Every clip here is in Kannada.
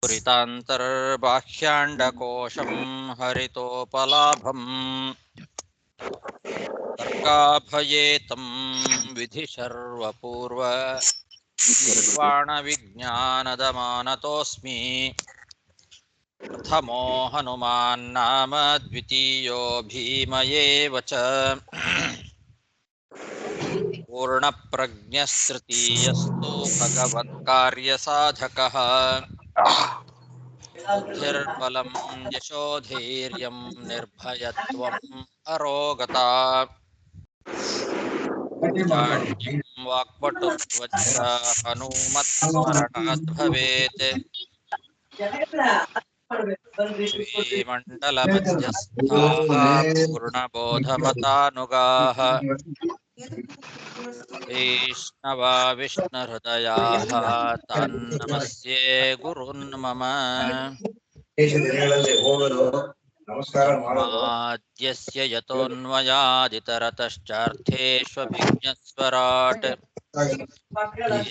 स्फुरितान्तर्बाह्याण्डकोशं हरितोपलाभम् तर्काभयेतं विधिशर्वपूर्व निर्वाणविज्ञानदमानतोऽस्मि प्रथमो हनुमान्नाम द्वितीयो भीमयेव च पूर्णप्रज्ञस्तृतीयस्तु भगवत्कार्यसाधकः बुद्धिर्बलं यशोधैर्यं निर्भयत्वम् अरोगता जाड्यं वाक्पटुत्वच्च हनूमत्स्मरणात् भवेत् पृथ्वीमण्डलमध्यस्थाः पूर्णबोधमतानुगाः वैष्णवा विष्णुहृदयाः तान्नमस्ये गुरून् मम जन्माद्यस्य यतोऽन्वयादितरतश्चार्थेष्वभिज्ञस्वराट्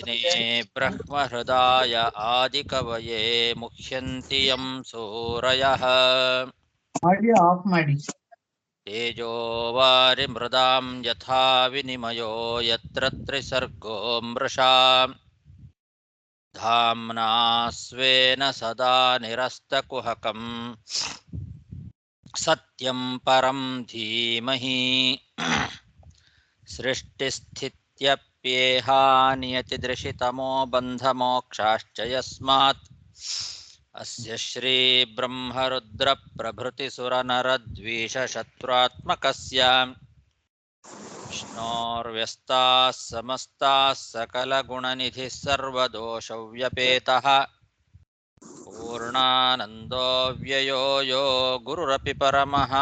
तेने ब्रह्महृदाय आदिकवये मुह्यन्ति यं सूरयः तेजो वारिमृदां यथा विनिमयो यत्र त्रिसर्गो मृषा धाम्ना स्वेन सदा निरस्तकुहकं सत्यं परं धीमहि सृष्टिस्थित्यप्येहानियतिदृशितमो बन्धमोक्षाश्च यस्मात् अस्य श्रीब्रह्मरुद्रप्रभृतिसुरनरद्वीषशत्रुत्मकस्य विष्णोर्व्यस्ताः समस्ताः सकलगुणनिधिः सर्वदोषव्यपेतः पूर्णानन्दो व्ययो यो गुरुरपि परमः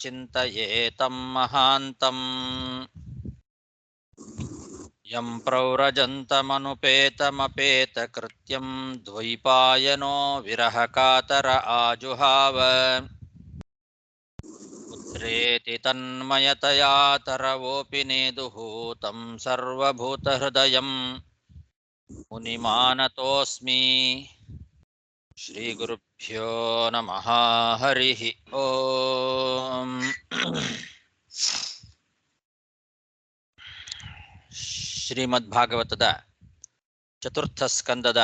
चिन्तयेतं महान्तम् यं प्रव्रजन्तमनुपेतमपेतकृत्यं द्वैपायनो विरहकातर आजुहाव पुत्रेति तन्मयतया तरवोऽपि नेदुः तं सर्वभूतहृदयं मुनिमानतोऽस्मि श्रीगुरुभ्यो नमः हरिः ओम् ಶ್ರೀಮದ್ಭಾಗವತದ ಚತುರ್ಥ ಸ್ಕಂದದ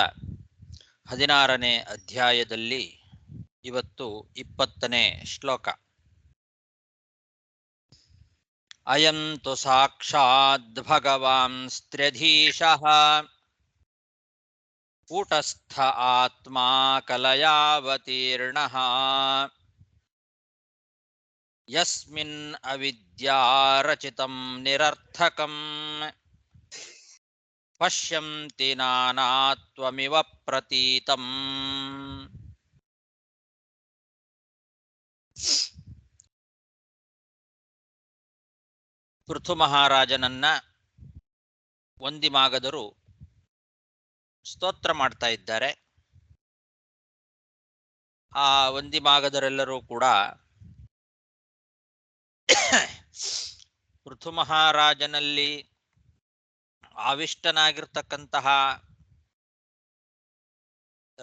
16ನೇ ಅಧ್ಯಾಯದಲ್ಲಿ ಇವತ್ತು 20ನೇ ಶ್ಲೋಕ. ಅಯಂ ತು ಸಾಕ್ಷಾತ್ ಭಗವಾಂಸ್ತ್ರ್ಯಧೀಶಃ ಕೂಟಸ್ಥ ಆತ್ಮಾ ಕಲಯಾವತೀರ್ಣಃ ಯಸ್ಮಿನ್ ಅವಿದ್ಯಾರಚಿತಂ ನಿರರ್ಥಕಂ ಪಶ್ಯಂತಿ ನಾನಾತ್ವಮಿವ ಪ್ರತೀತಂ. ಪೃಥು ಮಹಾರಾಜನನ್ನ ವಂದಿಮಾಗದರು ಸ್ತೋತ್ರ ಮಾಡ್ತಾ ಇದ್ದಾರೆ. ಆ ವಂದಿಮಾಗದರೆಲ್ಲರೂ ಕೂಡ ಪೃಥು ಮಹಾರಾಜನಲ್ಲಿ ಆವಿಷ್ಟನಾಗಿರ್ತಕ್ಕಂತಹ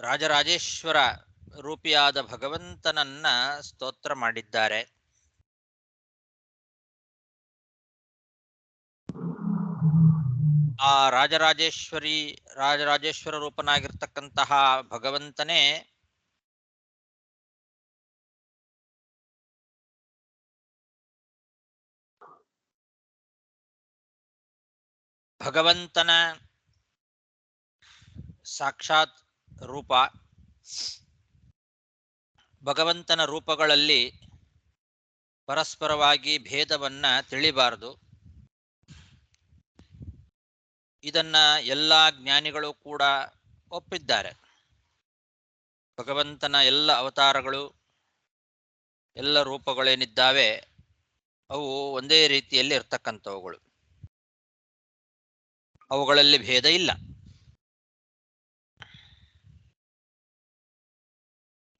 ರಾಜರಾಜೇಶ್ವರ ರೂಪಿಯಾದ ಭಗವಂತನನ್ನ ಸ್ತೋತ್ರ ಮಾಡಿದ್ದಾರೆ. ಆ ರಾಜರಾಜೇಶ್ವರ ರೂಪನಾಗಿರ್ತಕ್ಕಂತಹ ಭಗವಂತನೇ ಭಗವಂತನ ಸಾಕ್ಷಾತ್ ರೂಪ. ಭಗವಂತನ ರೂಪಗಳಲ್ಲಿ ಪರಸ್ಪರವಾಗಿ ಭೇದವನ್ನ ತಿಳಿಬಾರದು. ಇದನ್ನ ಎಲ್ಲ ಜ್ಞಾನಿಗಳು ಕೂಡ ಒಪ್ಪಿದ್ದಾರೆ. ಭಗವಂತನ ಎಲ್ಲ ಅವತಾರಗಳು, ಎಲ್ಲ ರೂಪಗಳೇನಿದ್ದಾವೆ ಅವು ಒಂದೇ ರೀತಿಯಲ್ಲಿ ಇರ್ತಕ್ಕಂಥವುಗಳು, ಅವುಗಳಲ್ಲಿ ಭೇದ ಇಲ್ಲ.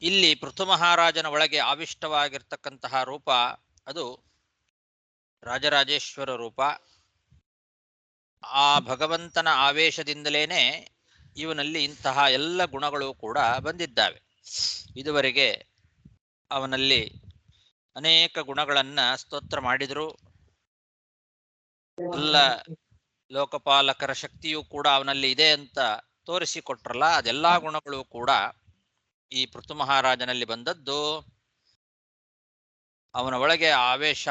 ಇಲ್ಲಿ ಪೃಥು ಮಹಾರಾಜನ ಒಳಗೆ ಆವಿಷ್ಟವಾಗಿರ್ತಕ್ಕಂತಹ ರೂಪ ಅದು ರಾಜರಾಜೇಶ್ವರ ರೂಪ. ಆ ಭಗವಂತನ ಆವೇಶದಿಂದಲೇನೆ ಇವನಲ್ಲಿ ಇಂತಹ ಎಲ್ಲ ಗುಣಗಳು ಕೂಡ ಬಂದಿದ್ದಾವೆ. ಇದುವರೆಗೆ ಅವನಲ್ಲಿ ಅನೇಕ ಗುಣಗಳನ್ನ ಸ್ತೋತ್ರ ಮಾಡಿದ್ರು. ಎಲ್ಲ ಲೋಕಪಾಲಕರ ಶಕ್ತಿಯೂ ಕೂಡ ಅವನಲ್ಲಿ ಇದೆ ಅಂತ ತೋರಿಸಿಕೊಟ್ರಲ್ಲ, ಅದೆಲ್ಲಾ ಗುಣಗಳು ಕೂಡ ಈ ಪೃಥು ಮಹಾರಾಜನಲ್ಲಿ ಬಂದದ್ದು ಅವನ ಒಳಗೆ ಆವೇಶ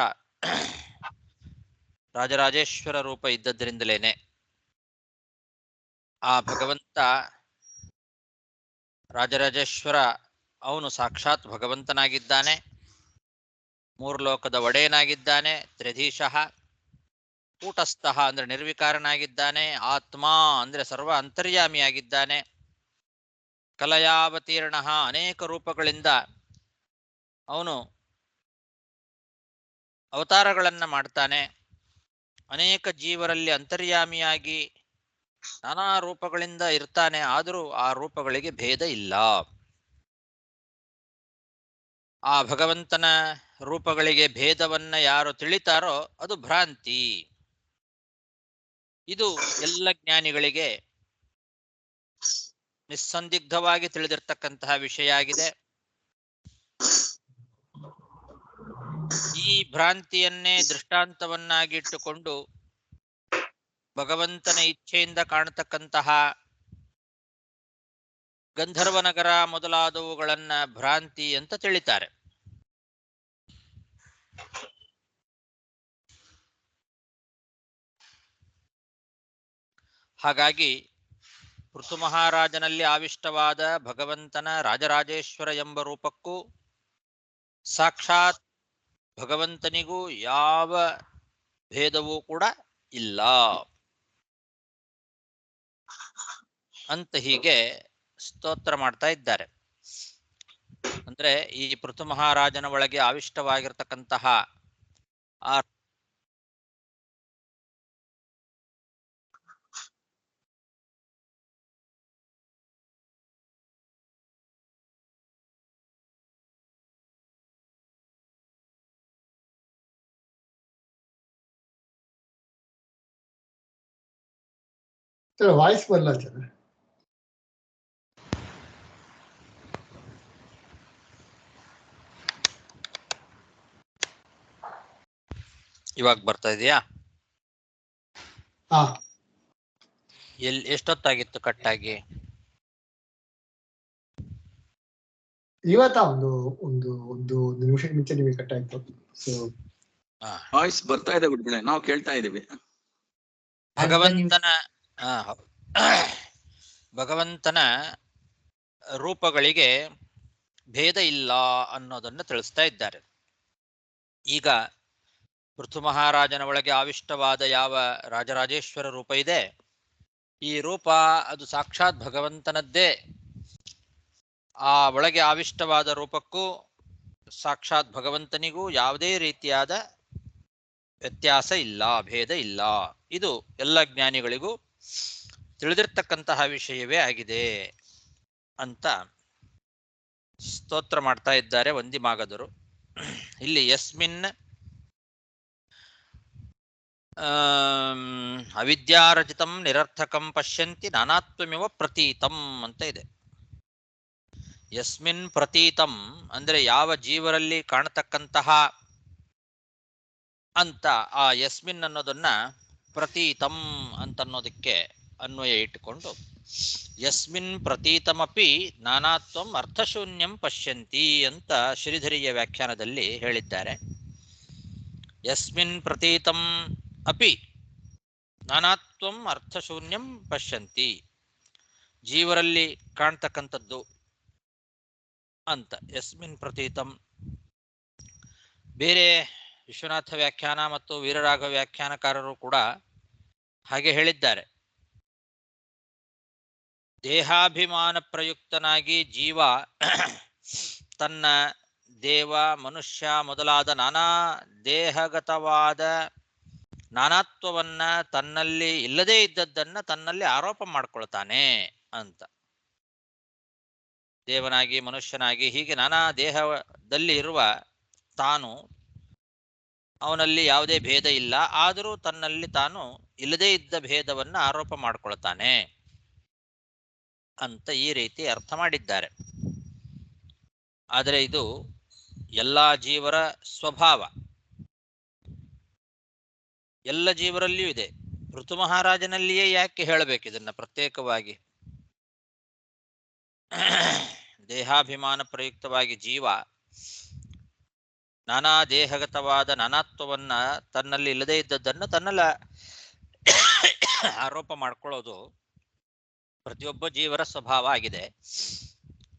ರಾಜರಾಜೇಶ್ವರ ರೂಪ ಇದ್ದದ್ರಿಂದಲೇನೆ. ಆ ಭಗವಂತ ರಾಜರಾಜೇಶ್ವರ ಅವನು ಸಾಕ್ಷಾತ್ ಭಗವಂತನಾಗಿದ್ದಾನೆ, ಮೂರು ಲೋಕದ ಒಡೆಯನಾಗಿದ್ದಾನೆ, ತ್ರಿಧೀಶಃ, ಕೂಟಸ್ಥಃ ಅಂದ್ರೆ ನಿರ್ವಿಕಾರನಾಗಿದ್ದಾನೆ, ಆತ್ಮ ಅಂದ್ರೆ ಸರ್ವ ಅಂತರ್ಯಾಮಿಯಾಗಿದ್ದಾನೆ, ಕಲಯಾವತೀರ್ಣ ಅನೇಕ ರೂಪಗಳಿಂದ ಅವನು ಅವತಾರಗಳನ್ನ ಮಾಡ್ತಾನೆ, ಅನೇಕ ಜೀವರಲ್ಲಿ ಅಂತರ್ಯಾಮಿಯಾಗಿ ನಾನಾ ರೂಪಗಳಿಂದ ಇರ್ತಾನೆ. ಆದರೂ ಆ ರೂಪಗಳಿಗೆ ಭೇದ ಇಲ್ಲ. ಆ ಭಗವಂತನ ರೂಪಗಳಿಗೆ ಭೇದವನ್ನ ಯಾರು ತಿಳಿತಾರೋ ಅದು ಭ್ರಾಂತಿ. ಇದು ಎಲ್ಲ ಜ್ಞಾನಿಗಳಿಗೆ ನಿಸ್ಸಂದಿಗ್ಧವಾಗಿ ತಿಳಿದಿರ್ತಕ್ಕಂತಹ ವಿಷಯ ಆಗಿದೆ. ಈ ಭ್ರಾಂತಿಯನ್ನೇ ದೃಷ್ಟಾಂತವನ್ನಾಗಿಟ್ಟುಕೊಂಡು ಭಗವಂತನ ಇಚ್ಛೆಯಿಂದ ಕಾಣತಕ್ಕಂತಹ ಗಂಧರ್ವನಗರ ಮೊದಲಾದವುಗಳನ್ನ ಭ್ರಾಂತಿ ಅಂತ ತಿಳಿತಾರೆ. ಹಾಗಾಗಿ ಪೃಥು ಮಹಾರಾಜನಲ್ಲಿ ಆವಿಷ್ಟವಾದ ಭಗವಂತನ ರಾಜರಾಜೇಶ್ವರ ಎಂಬ ರೂಪಕ್ಕೂ ಸಾಕ್ಷಾತ್ ಭಗವಂತನಿಗೂ ಯಾವ ಭೇದವೂ ಕೂಡ ಇಲ್ಲ ಅಂತ ಹೀಗೆ ಸ್ತೋತ್ರ ಮಾಡ್ತಾ ಇದ್ದಾರೆ. ಅಂದ್ರೆ ಈ ಪೃಥು ಮಹಾರಾಜನ ಒಳಗೆ ಆವಿಷ್ಟವಾಗಿರ್ತಕ್ಕಂತಹ ಆ ವಾಯ್ಸ್ ಬರಲ್ಲ ಸರ್. ಇವಾಗ ಬರ್ತಾ ಇದೆಯಾ? ಎಷ್ಟೊತ್ತಾಗಿತ್ತು ಕಟ್ಟಾಗಿ? ಇವತ್ತ ಒಂದು ಒಂದು ಒಂದು ನಿಮಿಷ ಮುಂಚೆ ನಿಮಗೆ ಕಟ್ ಆಯ್ತು. ಸೊ ವಾಯ್ಸ್ ಬರ್ತಾ ಇದೆ ಗುಡ್ಬಿಳೆ, ನಾವು ಕೇಳ್ತಾ ಇದೀವಿ. ಭಗವಂತನ ರೂಪಗಳಿಗೆ ಭೇದ ಇಲ್ಲ ಅನ್ನೋದನ್ನು ತಿಳಿಸ್ತಾ ಇದ್ದಾರೆ. ಈಗ ಪೃಥು ಮಹಾರಾಜನ ಒಳಗೆ ಆವಿಷ್ಟವಾದ ಯಾವ ರಾಜರಾಜೇಶ್ವರ ರೂಪ ಇದೆ, ಈ ರೂಪ ಅದು ಸಾಕ್ಷಾತ್ ಭಗವಂತನದ್ದೇ. ಆ ಒಳಗೆ ಆವಿಷ್ಟವಾದ ರೂಪಕ್ಕೂ ಸಾಕ್ಷಾತ್ ಭಗವಂತನಿಗೂ ಯಾವುದೇ ರೀತಿಯಾದ ವ್ಯತ್ಯಾಸ ಇಲ್ಲ, ಭೇದ ಇಲ್ಲ. ಇದು ಎಲ್ಲ ಜ್ಞಾನಿಗಳಿಗೂ ತಿಳಿದಿರ್ತಕ್ಕಂತಹ ವಿಷಯವೇ ಆಗಿದೆ ಅಂತ ಸ್ತೋತ್ರ ಮಾಡ್ತಾ ಇದ್ದಾರೆ ವಂದಿಮಾಗದರು. ಇಲ್ಲಿ ಯಸ್ಮಿನ್ ಅವಿದ್ಯಾರಚಿತಂ ನಿರರ್ಥಕಂ ಪಶ್ಯಂತಿ ನಾನಾತ್ವಮಿವ ಪ್ರತೀತಂ ಅಂತ ಇದೆ. ಯಸ್ಮಿನ್ ಪ್ರತೀತಂ ಅಂದ್ರೆ ಯಾವ ಜೀವರಲ್ಲಿ ಕಾಣತಕ್ಕಂತಹ ಅಂತ, ಆ ಯಸ್ಮಿನ್ ಅನ್ನೋದನ್ನ ಪ್ರತೀತಂ ಅಂತನ್ನೋದಕ್ಕೆ ಅನ್ವಯ ಇಟ್ಟುಕೊಂಡು ಯಸ್ಮಿನ್ ಪ್ರತೀತಮಪಿ ನಾನಾತ್ವಂ ಅರ್ಥಶೂನ್ಯಂ ಪಶ್ಯಂತಿ ಅಂತ ಶ್ರೀಧರಿಯ ವ್ಯಾಖ್ಯಾನದಲ್ಲಿ ಹೇಳಿದ್ದಾರೆ. ಯಸ್ಮಿನ್ ಪ್ರತೀತಂ ಅಪಿ ನಾನಾತ್ವಂ ಅರ್ಥಶೂನ್ಯಂ ಪಶ್ಯಂತಿ, ಜೀವರಲ್ಲಿ ಕಾಣ್ತಕ್ಕಂಥದ್ದು ಅಂತ. ಯಸ್ಮಿನ್ ಪ್ರತೀತಂ ಬೇರೆ ವಿಶ್ವನಾಥ ವ್ಯಾಖ್ಯಾನ ಮತ್ತು ವೀರರಾಘವ ವ್ಯಾಖ್ಯಾನಕಾರರು ಕೂಡ ಹಾಗೆ ಹೇಳಿದ್ದಾರೆ. ದೇಹಾಭಿಮಾನ ಪ್ರಯುಕ್ತನಾಗಿ ಜೀವ ತನ್ನ ದೇವ, ಮನುಷ್ಯ ಮೊದಲಾದ ನಾನಾ ದೇಹಗತವಾದ ನಾನಾತ್ವವನ್ನ ತನ್ನಲ್ಲಿ ಇಲ್ಲದೇ ಇದ್ದದ್ದನ್ನ ತನ್ನಲ್ಲಿ ಆರೋಪ ಮಾಡ್ಕೊಳ್ತಾನೆ ಅಂತ. ದೇವನಾಗಿ, ಮನುಷ್ಯನಾಗಿ ಹೀಗೆ ನಾನಾ ದೇಹದಲ್ಲಿ ಇರುವ ತಾನು, ಅವನಲ್ಲಿ ಯಾವುದೇ ಭೇದ ಇಲ್ಲ, ಆದರೂ ತನ್ನಲ್ಲಿ ತಾನು ಇಲ್ಲದೇ ಇದ್ದ ಭೇದವನ್ನ ಆರೋಪ ಮಾಡ್ಕೊಳ್ತಾನೆ. ಅಂತ ಈ ರೀತಿ ಅರ್ಥ ಮಾಡಿದ್ದಾರೆ. ಆದರೆ ಇದು ಎಲ್ಲ ಜೀವರ ಸ್ವಭಾವ, ಎಲ್ಲ ಜೀವರಲ್ಲಿಯೂ ಇದೆ. ಋತು ಮಹಾರಾಜನಲ್ಲಿಯೇ ಯಾಕೆ ಹೇಳಬೇಕು ಇದನ್ನ ಪ್ರತ್ಯೇಕವಾಗಿ? ದೇಹಾಭಿಮಾನ ಪ್ರಯುಕ್ತವಾಗಿ ಜೀವ ನಾನಾ ದೇಹಗತವಾದ ನಾನಾತ್ವವನ್ನ ತನ್ನಲ್ಲಿ ಇಲ್ಲದೇ ಇದ್ದದ್ದನ್ನು ತನ್ನಲ್ಲ ಆರೋಪ ಮಾಡ್ಕೊಳ್ಳೋದು ಪ್ರತಿಯೊಬ್ಬ ಜೀವರ ಸ್ವಭಾವ ಆಗಿದೆ.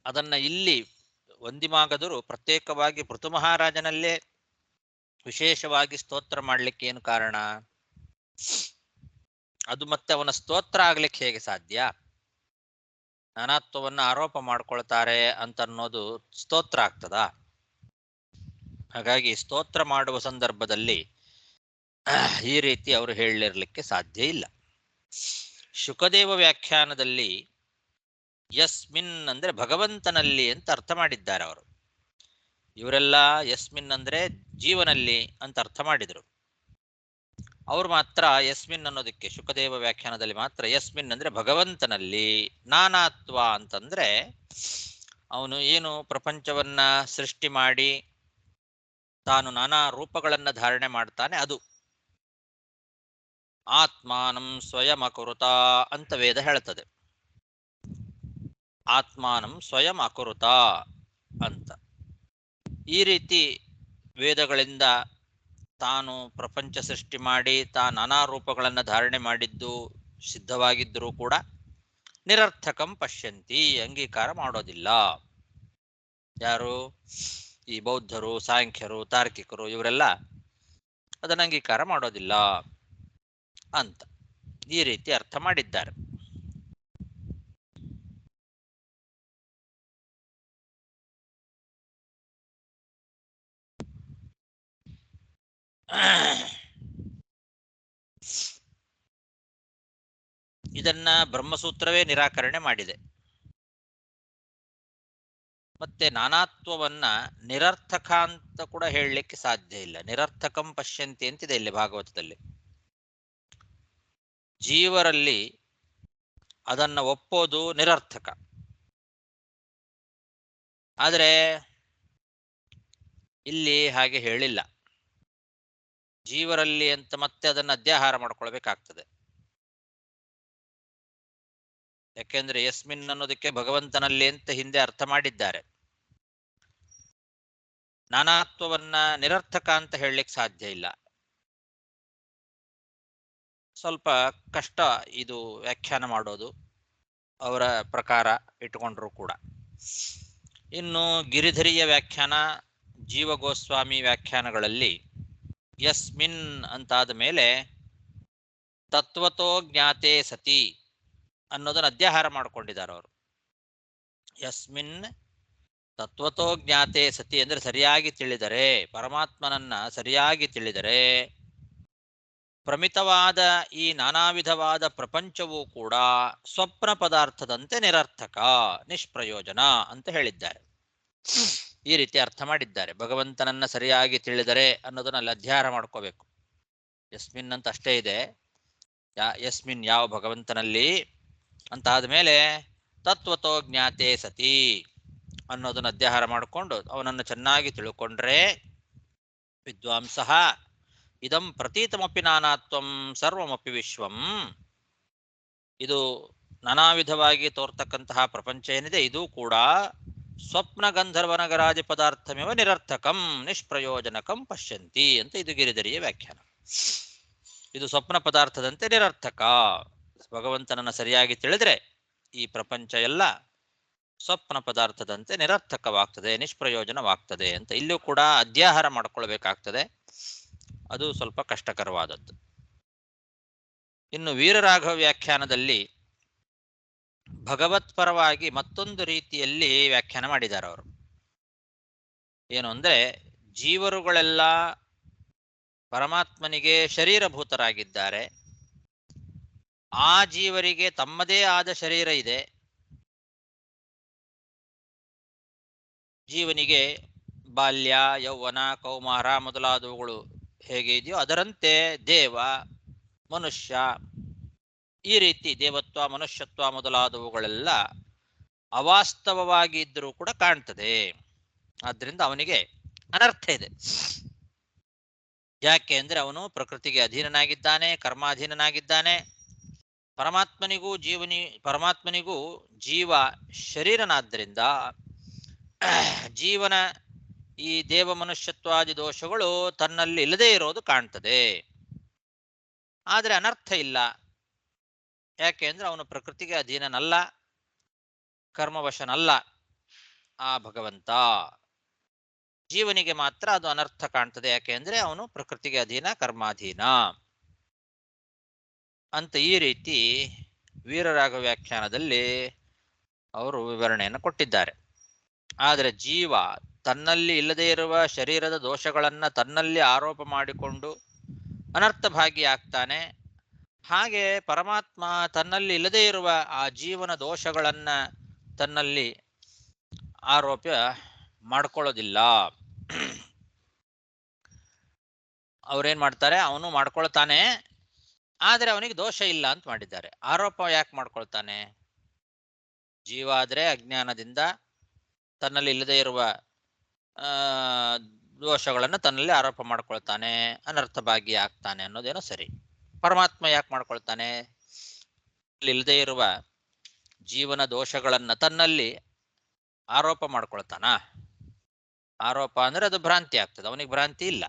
ಅದನ್ನ ಇಲ್ಲಿ ವಂದಿಮಾಗದರು ಪ್ರತ್ಯೇಕವಾಗಿ ಪೃಥು ಮಹಾರಾಜನಲ್ಲೇ ವಿಶೇಷವಾಗಿ ಸ್ತೋತ್ರ ಮಾಡ್ಲಿಕ್ಕೆ ಏನು ಕಾರಣ? ಅದು ಮತ್ತೆ ಅವನ ಸ್ತೋತ್ರ ಆಗ್ಲಿಕ್ಕೆ ಹೇಗೆ ಸಾಧ್ಯ? ನಾನಾತ್ವವನ್ನು ಆರೋಪ ಮಾಡ್ಕೊಳ್ತಾರೆ ಅಂತ ಅನ್ನೋದು ಸ್ತೋತ್ರ ಆಗ್ತದ? ಹಾಗಾಗಿ ಸ್ತೋತ್ರ ಮಾಡುವ ಸಂದರ್ಭದಲ್ಲಿ ಈ ರೀತಿ ಅವರು ಹೇಳಿರ್ಲಿಕ್ಕೆ ಸಾಧ್ಯ ಇಲ್ಲ. ಶುಕದೇವ ವ್ಯಾಖ್ಯಾನದಲ್ಲಿ ಯಸ್ಮಿನ್ ಅಂದ್ರೆ ಭಗವಂತನಲ್ಲಿ ಅಂತ ಅರ್ಥ ಮಾಡಿದ್ದಾರೆ ಅವರು. ಇವರೆಲ್ಲ ಯಸ್ಮಿನ್ ಅಂದ್ರೆ ಜೀವನಲ್ಲಿ ಅಂತ ಅರ್ಥ ಮಾಡಿದರು. ಅವ್ರು ಮಾತ್ರ ಯಸ್ಮಿನ್ ಅನ್ನೋದಕ್ಕೆ ಶುಕದೇವ ವ್ಯಾಖ್ಯಾನದಲ್ಲಿ ಮಾತ್ರ ಯಸ್ಮಿನ್ ಅಂದ್ರೆ ಭಗವಂತನಲ್ಲಿ. ನಾನಾತ್ವ ಅಂತಂದ್ರೆ ಅವನು ಏನು ಪ್ರಪಂಚವನ್ನ ಸೃಷ್ಟಿ ಮಾಡಿ ತಾನು ನಾನಾ ರೂಪಗಳನ್ನ ಧಾರಣೆ ಮಾಡ್ತಾನೆ ಅದು. ಆತ್ಮಾನಂ ಸ್ವಯಂ ಅಕುರುತ ಅಂತ ವೇದ ಹೇಳ್ತದೆ. ಆತ್ಮಾನಂ ಸ್ವಯಂ ಅಕುರುತ ಅಂತ ಈ ರೀತಿ ವೇದಗಳಿಂದ ತಾನು ಪ್ರಪಂಚ ಸೃಷ್ಟಿ ಮಾಡಿ ನಾನಾ ರೂಪಗಳನ್ನು ಧಾರಣೆ ಮಾಡಿದ್ದು ಸಿದ್ಧವಾಗಿದ್ದರೂ ಕೂಡ ನಿರರ್ಥಕಂ ಪಶ್ಯಂತಿ, ಅಂಗೀಕಾರ ಮಾಡೋದಿಲ್ಲ. ಯಾರು? ಈ ಬೌದ್ಧರು, ಸಾಂಖ್ಯರು, ತಾರ್ಕಿಕರು ಇವರೆಲ್ಲ ಅದನ್ನು ಅಂಗೀಕಾರ ಮಾಡೋದಿಲ್ಲ ಅಂತ ಈ ರೀತಿ ಅರ್ಥ ಮಾಡಿದ್ದಾರೆ. ಇದನ್ನ ಬ್ರಹ್ಮಸೂತ್ರವೇ ನಿರಾಕರಣೆ ಮಾಡಿದೆ. ಮತ್ತೆ ನಾನಾತ್ವವನ್ನ ನಿರರ್ಥಕ ಅಂತ ಕೂಡ ಹೇಳಲಿಕ್ಕೆ ಸಾಧ್ಯ ಇಲ್ಲ. ನಿರರ್ಥಕಂ ಪಶ್ಯಂತಿ ಅಂತಿದೆ ಇಲ್ಲಿ ಭಾಗವತದಲ್ಲಿ. ಜೀವರಲ್ಲಿ ಅದನ್ನ ಒಪ್ಪೋದು ನಿರರ್ಥಕ. ಆದರೆ ಇಲ್ಲಿ ಹಾಗೆ ಹೇಳಿಲ್ಲ. ಜೀವರಲ್ಲಿ ಅಂತ ಮತ್ತೆ ಅದನ್ನು ಅಧ್ಯಾಹಾರ ಮಾಡ್ಕೊಳ್ಬೇಕಾಗ್ತದೆ. ಯಾಕೆಂದ್ರೆ ಯಸ್ಮಿನ್ ಅನ್ನೋದಕ್ಕೆ ಭಗವಂತನಲ್ಲಿ ಅಂತ ಹಿಂದೆ ಅರ್ಥ ಮಾಡಿದ್ದಾರೆ. ನಾನಾತ್ವವನ್ನ ನಿರರ್ಥಕ ಅಂತ ಹೇಳಲಿಕ್ಕೆ ಸಾಧ್ಯ ಇಲ್ಲ. ಸ್ವಲ್ಪ ಕಷ್ಟ ಇದು ವ್ಯಾಖ್ಯಾನ ಮಾಡೋದು ಅವರ ಪ್ರಕಾರ ಇಟ್ಟುಕೊಂಡ್ರು ಕೂಡ. ಇನ್ನು ಗಿರಿಧರಿಯ ವ್ಯಾಖ್ಯಾನ, ಜೀವ ಗೋಸ್ವಾಮಿ ವ್ಯಾಖ್ಯಾನಗಳಲ್ಲಿ ಯಸ್ಮಿನ್ ಅಂತಾದ ಮೇಲೆ ತತ್ವತೋ ಜ್ಞಾತೆ ಸತಿ ಅನ್ನೋದನ್ನು ಅಧ್ಯಾಹಾರ ಮಾಡಿಕೊಂಡಿದ್ದಾರೆ ಅವರು. ಯಸ್ಮಿನ್ ತತ್ವತೋ ಜ್ಞಾತೆ ಸತಿ ಅಂದ್ರೆ ಸರಿಯಾಗಿ ತಿಳಿದರೆ, ಪರಮಾತ್ಮನನ್ನ ಸರಿಯಾಗಿ ತಿಳಿದರೆ ಪ್ರಮಿತವಾದ ಈ ನಾನಾ ವಿಧವಾದ ಪ್ರಪಂಚವೂ ಕೂಡ ಸ್ವಪ್ನ ಪದಾರ್ಥದಂತೆ ನಿರರ್ಥಕ, ನಿಷ್ಪ್ರಯೋಜನ ಅಂತ ಹೇಳಿದ್ದಾರೆ. ಈ ರೀತಿ ಅರ್ಥ ಮಾಡಿದ್ದಾರೆ. ಭಗವಂತನನ್ನ ಸರಿಯಾಗಿ ತಿಳಿದರೆ ಅನ್ನೋದನ್ನ ಅಲ್ಲಿ ಅಧ್ಯಾಹಾರ ಮಾಡ್ಕೋಬೇಕು. ಯಸ್ಮಿನ್ ಅಂತ ಅಷ್ಟೇ ಇದೆ. ಯಸ್ಮಿನ್ ಯಾವ ಭಗವಂತನಲ್ಲಿ ಅಂತ ಆದ್ಮೇಲೆ ತತ್ವತೋ ಜ್ಞಾತೆ ಸತಿ ಅನ್ನೋದನ್ನ ಅಧ್ಯಾಹಾರ ಮಾಡಿಕೊಂಡು ಅವನನ್ನು ಚೆನ್ನಾಗಿ ತಿಳ್ಕೊಂಡ್ರೆ ವಿದ್ವಾಂಸಃ ಇದಂ ಪ್ರತೀತಮಪಿ ನಾನಾತ್ವಂ ಸರ್ವಮಪಿ ವಿಶ್ವಂ, ಇದು ನಾನಾ ವಿಧವಾಗಿ ತೋರ್ತಕ್ಕಂತಹ ಪ್ರಪಂಚ ಏನಿದೆ ಇದು ಕೂಡ ಸ್ವಪ್ನ ಗಂಧರ್ವನಗರಾದಿ ಪದಾರ್ಥಮೇವ ನಿರರ್ಥಕಂ ನಿಷ್ಪ್ರಯೋಜನಕಂ ಪಶ್ಯಂತಿ ಅಂತ ಇದು ಗಿರಿಧರಿಯ ವ್ಯಾಖ್ಯಾನ. ಇದು ಸ್ವಪ್ನ ಪದಾರ್ಥದಂತೆ ನಿರರ್ಥಕ. ಭಗವಂತನನ್ನು ಸರಿಯಾಗಿ ತಿಳಿದ್ರೆ ಈ ಪ್ರಪಂಚ ಎಲ್ಲ ಸ್ವಪ್ನ ಪದಾರ್ಥದಂತೆ ನಿರರ್ಥಕವಾಗ್ತದೆ, ನಿಷ್ಪ್ರಯೋಜನವಾಗ್ತದೆ ಅಂತ ಇಲ್ಲೂ ಕೂಡ ಅಧ್ಯಾಹಾರ ಮಾಡಿಕೊಳ್ಬೇಕಾಗ್ತದೆ. ಅದು ಸ್ವಲ್ಪ ಕಷ್ಟಕರವಾದದ್ದು. ಇನ್ನು ವೀರರಾಘವ ವ್ಯಾಖ್ಯಾನದಲ್ಲಿ ಭಗವತ್ ಪರವಾಗಿ ಮತ್ತೊಂದು ರೀತಿಯಲ್ಲಿ ವ್ಯಾಖ್ಯಾನ ಮಾಡಿದ್ದಾರೆ ಅವರು. ಏನು ಅಂದ್ರೆ ಜೀವರುಗಳೆಲ್ಲ ಪರಮಾತ್ಮನಿಗೆ ಶರೀರಭೂತರಾಗಿದ್ದಾರೆ. ಆ ಜೀವರಿಗೆ ತಮ್ಮದೇ ಆದ ಶರೀರ ಇದೆ. ಜೀವನಿಗೆ ಬಾಲ್ಯ, ಯೌವನ, ಕೌಮಾರ ಮೊದಲಾದವುಗಳು ಹೇಗೆ ಇದೆಯೋ ಅದರಂತೆ ದೇವ, ಮನುಷ್ಯ, ಈ ರೀತಿ ದೇವತ್ವ, ಮನುಷ್ಯತ್ವ ಮೊದಲಾದವುಗಳೆಲ್ಲ ಅವಾಸ್ತವವಾಗಿ ಇದ್ರೂ ಕೂಡ ಕಾಣ್ತದೆ. ಆದ್ರಿಂದ ಅವನಿಗೆ ಅನರ್ಥ ಇದೆ. ಯಾಕೆ ಅಂದ್ರೆ ಅವನು ಪ್ರಕೃತಿಗೆ ಅಧೀನನಾಗಿದ್ದಾನೆ, ಕರ್ಮಾಧೀನನಾಗಿದ್ದಾನೆ. ಪರಮಾತ್ಮನಿಗೂ ಜೀವ ಶರೀರನಾದ್ದರಿಂದ ಜೀವನ ಈ ದೇವ ಮನುಷ್ಯತ್ವಾದಿ ದೋಷಗಳು ತನ್ನಲ್ಲಿ ಇಲ್ಲದೇ ಇರೋದು ಕಾಣ್ತದೆ. ಆದರೆ ಅನರ್ಥ ಇಲ್ಲ. ಯಾಕೆ ಅಂದ್ರೆ ಅವನು ಪ್ರಕೃತಿಗೆ ಅಧೀನನಲ್ಲ, ಕರ್ಮವಶನಲ್ಲ ಆ ಭಗವಂತ. ಜೀವನಿಗೆ ಮಾತ್ರ ಅದು ಅನರ್ಥ ಕಾಣ್ತದೆ. ಯಾಕೆ ಅಂದ್ರೆ ಅವನು ಪ್ರಕೃತಿಗೆ ಅಧೀನ, ಕರ್ಮಾಧೀನ ಅಂತ ಈ ರೀತಿ ವೀರರಾಘವ ವ್ಯಾಖ್ಯಾನದಲ್ಲಿ ಅವರು ವಿವರಣೆಯನ್ನು ಕೊಟ್ಟಿದ್ದಾರೆ. ಆದರೆ ಜೀವ ತನ್ನಲ್ಲಿ ಇಲ್ಲದೇ ಇರುವ ಶರೀರದ ದೋಷಗಳನ್ನ ತನ್ನಲ್ಲಿ ಆರೋಪ ಮಾಡಿಕೊಂಡು ಅನರ್ಥ ಭಾಗಿಯಾಗ್ತಾನೆ. ಹಾಗೆ ಪರಮಾತ್ಮ ತನ್ನಲ್ಲಿ ಇಲ್ಲದೇ ಇರುವ ಆ ಜೀವನ ದೋಷಗಳನ್ನ ತನ್ನಲ್ಲಿ ಆರೋಪ ಮಾಡ್ಕೊಳ್ಳೋದಿಲ್ಲ. ಅವ್ರೇನ್ ಮಾಡ್ತಾರೆ, ಅವನು ಮಾಡ್ಕೊಳ್ತಾನೆ, ಆದರೆ ಅವನಿಗೆ ದೋಷ ಇಲ್ಲ ಅಂತ ಮಾಡಿದ್ದಾರೆ. ಆರೋಪ ಯಾಕೆ ಮಾಡ್ಕೊಳ್ತಾನೆ? ಜೀವ ಆದ್ರೆ ಅಜ್ಞಾನದಿಂದ ತನ್ನಲ್ಲಿ ಇಲ್ಲದೇ ಇರುವ ದೋಷಗಳನ್ನು ತನ್ನಲ್ಲಿ ಆರೋಪ ಮಾಡ್ಕೊಳ್ತಾನೆ, ಅನರ್ಥ ಭಾಗಿ ಆಗ್ತಾನೆ ಅನ್ನೋದೇನೋ ಸರಿ. ಪರಮಾತ್ಮ ಯಾಕೆ ಮಾಡ್ಕೊಳ್ತಾನೆ? ಇಲ್ಲದೇ ಇರುವ ಜೀವನ ದೋಷಗಳನ್ನ ತನ್ನಲ್ಲಿ ಆರೋಪ ಮಾಡ್ಕೊಳ್ತಾನ? ಆರೋಪ ಅಂದ್ರೆ ಅದು ಭ್ರಾಂತಿ ಆಗ್ತದೆ. ಅವನಿಗೆ ಭ್ರಾಂತಿ ಇಲ್ಲ,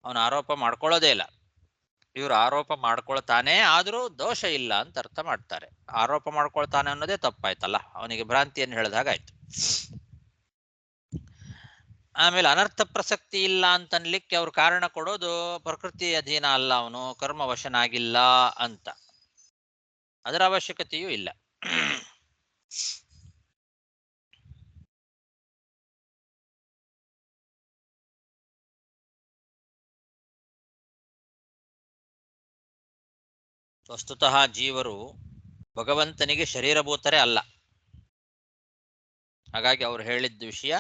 ಅವನು ಆರೋಪ ಮಾಡ್ಕೊಳ್ಳೋದೇ ಇಲ್ಲ. ಇವರು ಆರೋಪ ಮಾಡ್ಕೊಳ್ತಾನೆ, ಆದ್ರೂ ದೋಷ ಇಲ್ಲ ಅಂತ ಅರ್ಥ ಮಾಡ್ತಾರೆ. ಆರೋಪ ಮಾಡ್ಕೊಳ್ತಾನೆ ಅನ್ನೋದೇ ತಪ್ಪಾಯ್ತಲ್ಲ, ಅವನಿಗೆ ಭ್ರಾಂತಿಯನ್ನು ಹೇಳಿದಾಗಾಯ್ತು. ಆಮೇಲೆ ಅನರ್ಥ ಪ್ರಸಕ್ತಿ ಇಲ್ಲ ಅಂತನ್ಲಿಕ್ಕೆ ಅವ್ರು ಕಾರಣ ಕೊಡೋದು ಪ್ರಕೃತಿ ಅಧೀನ ಅಲ್ಲ, ಅವನು ಕರ್ಮವಶನಾಗಿಲ್ಲ ಅಂತ. ಅದರ ಅವಶ್ಯಕತೆಯೂ ಇಲ್ಲ. ವಸ್ತುತಃ ಜೀವರು ಭಗವಂತನಿಗೆ ಶರೀರಭೂತರೇ ಅಲ್ಲ. ಹಾಗಾಗಿ ಅವ್ರು ಹೇಳಿದ್ದ ವಿಷಯ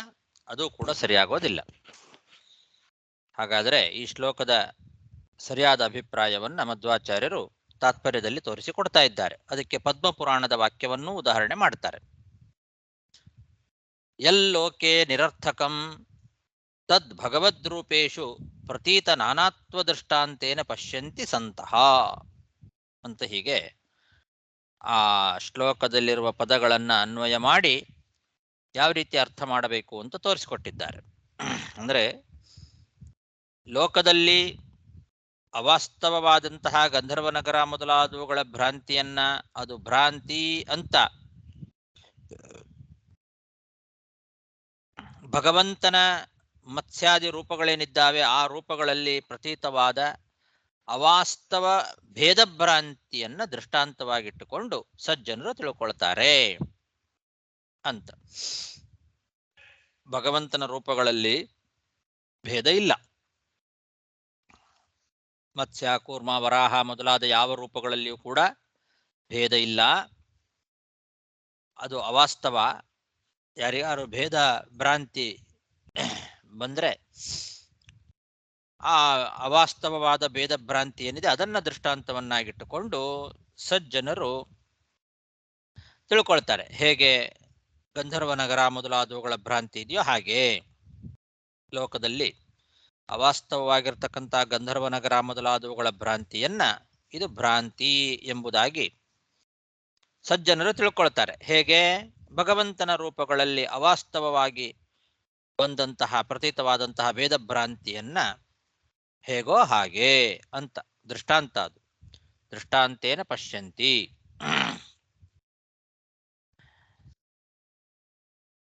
ಅದು ಕೂಡ ಸರಿಯಾಗೋದಿಲ್ಲ. ಹಾಗಾದರೆ ಈ ಶ್ಲೋಕದ ಸರಿಯಾದ ಅಭಿಪ್ರಾಯವನ್ನು ಮಧ್ವಾಚಾರ್ಯರು ತಾತ್ಪರ್ಯದಲ್ಲಿ ತೋರಿಸಿಕೊಡ್ತಾ ಇದ್ದಾರೆ. ಅದಕ್ಕೆ ಪದ್ಮಪುರಾಣದ ವಾಕ್ಯವನ್ನೂ ಉದಾಹರಣೆ ಮಾಡ್ತಾರೆ. ಯಲ್ಲೋಕೆ ನಿರರ್ಥಕಂ ತದ್ ಭಗವದ್ರೂಪೇಶು ಪ್ರತೀತ ನಾನಾತ್ವ ದೃಷ್ಟಾಂತೇನ ಪಶ್ಯಂತಿ ಸಂತಹ ಅಂತ ಹೀಗೆ ಆ ಶ್ಲೋಕದಲ್ಲಿರುವ ಪದಗಳನ್ನ ಅನ್ವಯ ಮಾಡಿ ಯಾವ ರೀತಿ ಅರ್ಥ ಮಾಡಬೇಕು ಅಂತ ತೋರಿಸಿಕೊಟ್ಟಿದ್ದಾರೆ. ಅಂದ್ರೆ ಲೋಕದಲ್ಲಿ ಅವಾಸ್ತವವಾದಂತಹ ಗಂಧರ್ವನಗರ ಮೊದಲಾದವುಗಳ ಭ್ರಾಂತಿಯನ್ನ ಅದು ಭ್ರಾಂತಿ ಅಂತ ಭಗವಂತನ ಮತ್ಸ್ಯಾದಿ ರೂಪಗಳೇನಿದ್ದಾವೆ ಆ ರೂಪಗಳಲ್ಲಿ ಪ್ರತೀತವಾದ ಅವಾಸ್ತವ ಭೇದ ಭ್ರಾಂತಿಯನ್ನ ದೃಷ್ಟಾಂತವಾಗಿಟ್ಟುಕೊಂಡು ಸಜ್ಜನರು ತಿಳ್ಕೊಳ್ತಾರೆ ಅಂತ. ಭಗವಂತನ ರೂಪಗಳಲ್ಲಿ ಭೇದ ಇಲ್ಲ. ಮತ್ಸ್ಯ, ಕೂರ್ಮ, ವರಾಹ ಮೊದಲಾದ ಯಾವ ರೂಪಗಳಲ್ಲಿಯೂ ಕೂಡ ಭೇದ ಇಲ್ಲ. ಅದು ಅವಾಸ್ತವ. ಯಾರ್ಯಾರು ಭೇದ ಭ್ರಾಂತಿ ಬಂದ್ರೆ ಆ ಅವಾಸ್ತವವಾದ ಭೇದ ಭ್ರಾಂತಿ ಏನಿದೆ ಅದನ್ನ ದೃಷ್ಟಾಂತವನ್ನಾಗಿಟ್ಟುಕೊಂಡು ಸಜ್ಜನರು ತಿಳ್ಕೊಳ್ತಾರೆ. ಹೇಗೆ ಗಂಧರ್ವನಗರ ಮೊದಲಾದವುಗಳ ಭ್ರಾಂತಿ ಇದೆಯೋ ಹಾಗೆ ಲೋಕದಲ್ಲಿ ಅವಾಸ್ತವವಾಗಿರ್ತಕ್ಕಂಥ ಗಂಧರ್ವನಗರ ಮೊದಲಾದವುಗಳ ಭ್ರಾಂತಿಯನ್ನ ಇದು ಭ್ರಾಂತಿ ಎಂಬುದಾಗಿ ಸಜ್ಜನರು ತಿಳ್ಕೊಳ್ತಾರೆ. ಹೇಗೆ ಭಗವಂತನ ರೂಪಗಳಲ್ಲಿ ಅವಾಸ್ತವವಾಗಿ ಬಂದಂತಹ ಪ್ರತೀತವಾದಂತಹ ಭೇದ ಭ್ರಾಂತಿಯನ್ನ ಹೇಗೋ ಹಾಗೆ ಅಂತ ದೃಷ್ಟಾಂತ. ಅದು ದೃಷ್ಟಾಂತೇನ ಪಶ್ಯಂತಿ.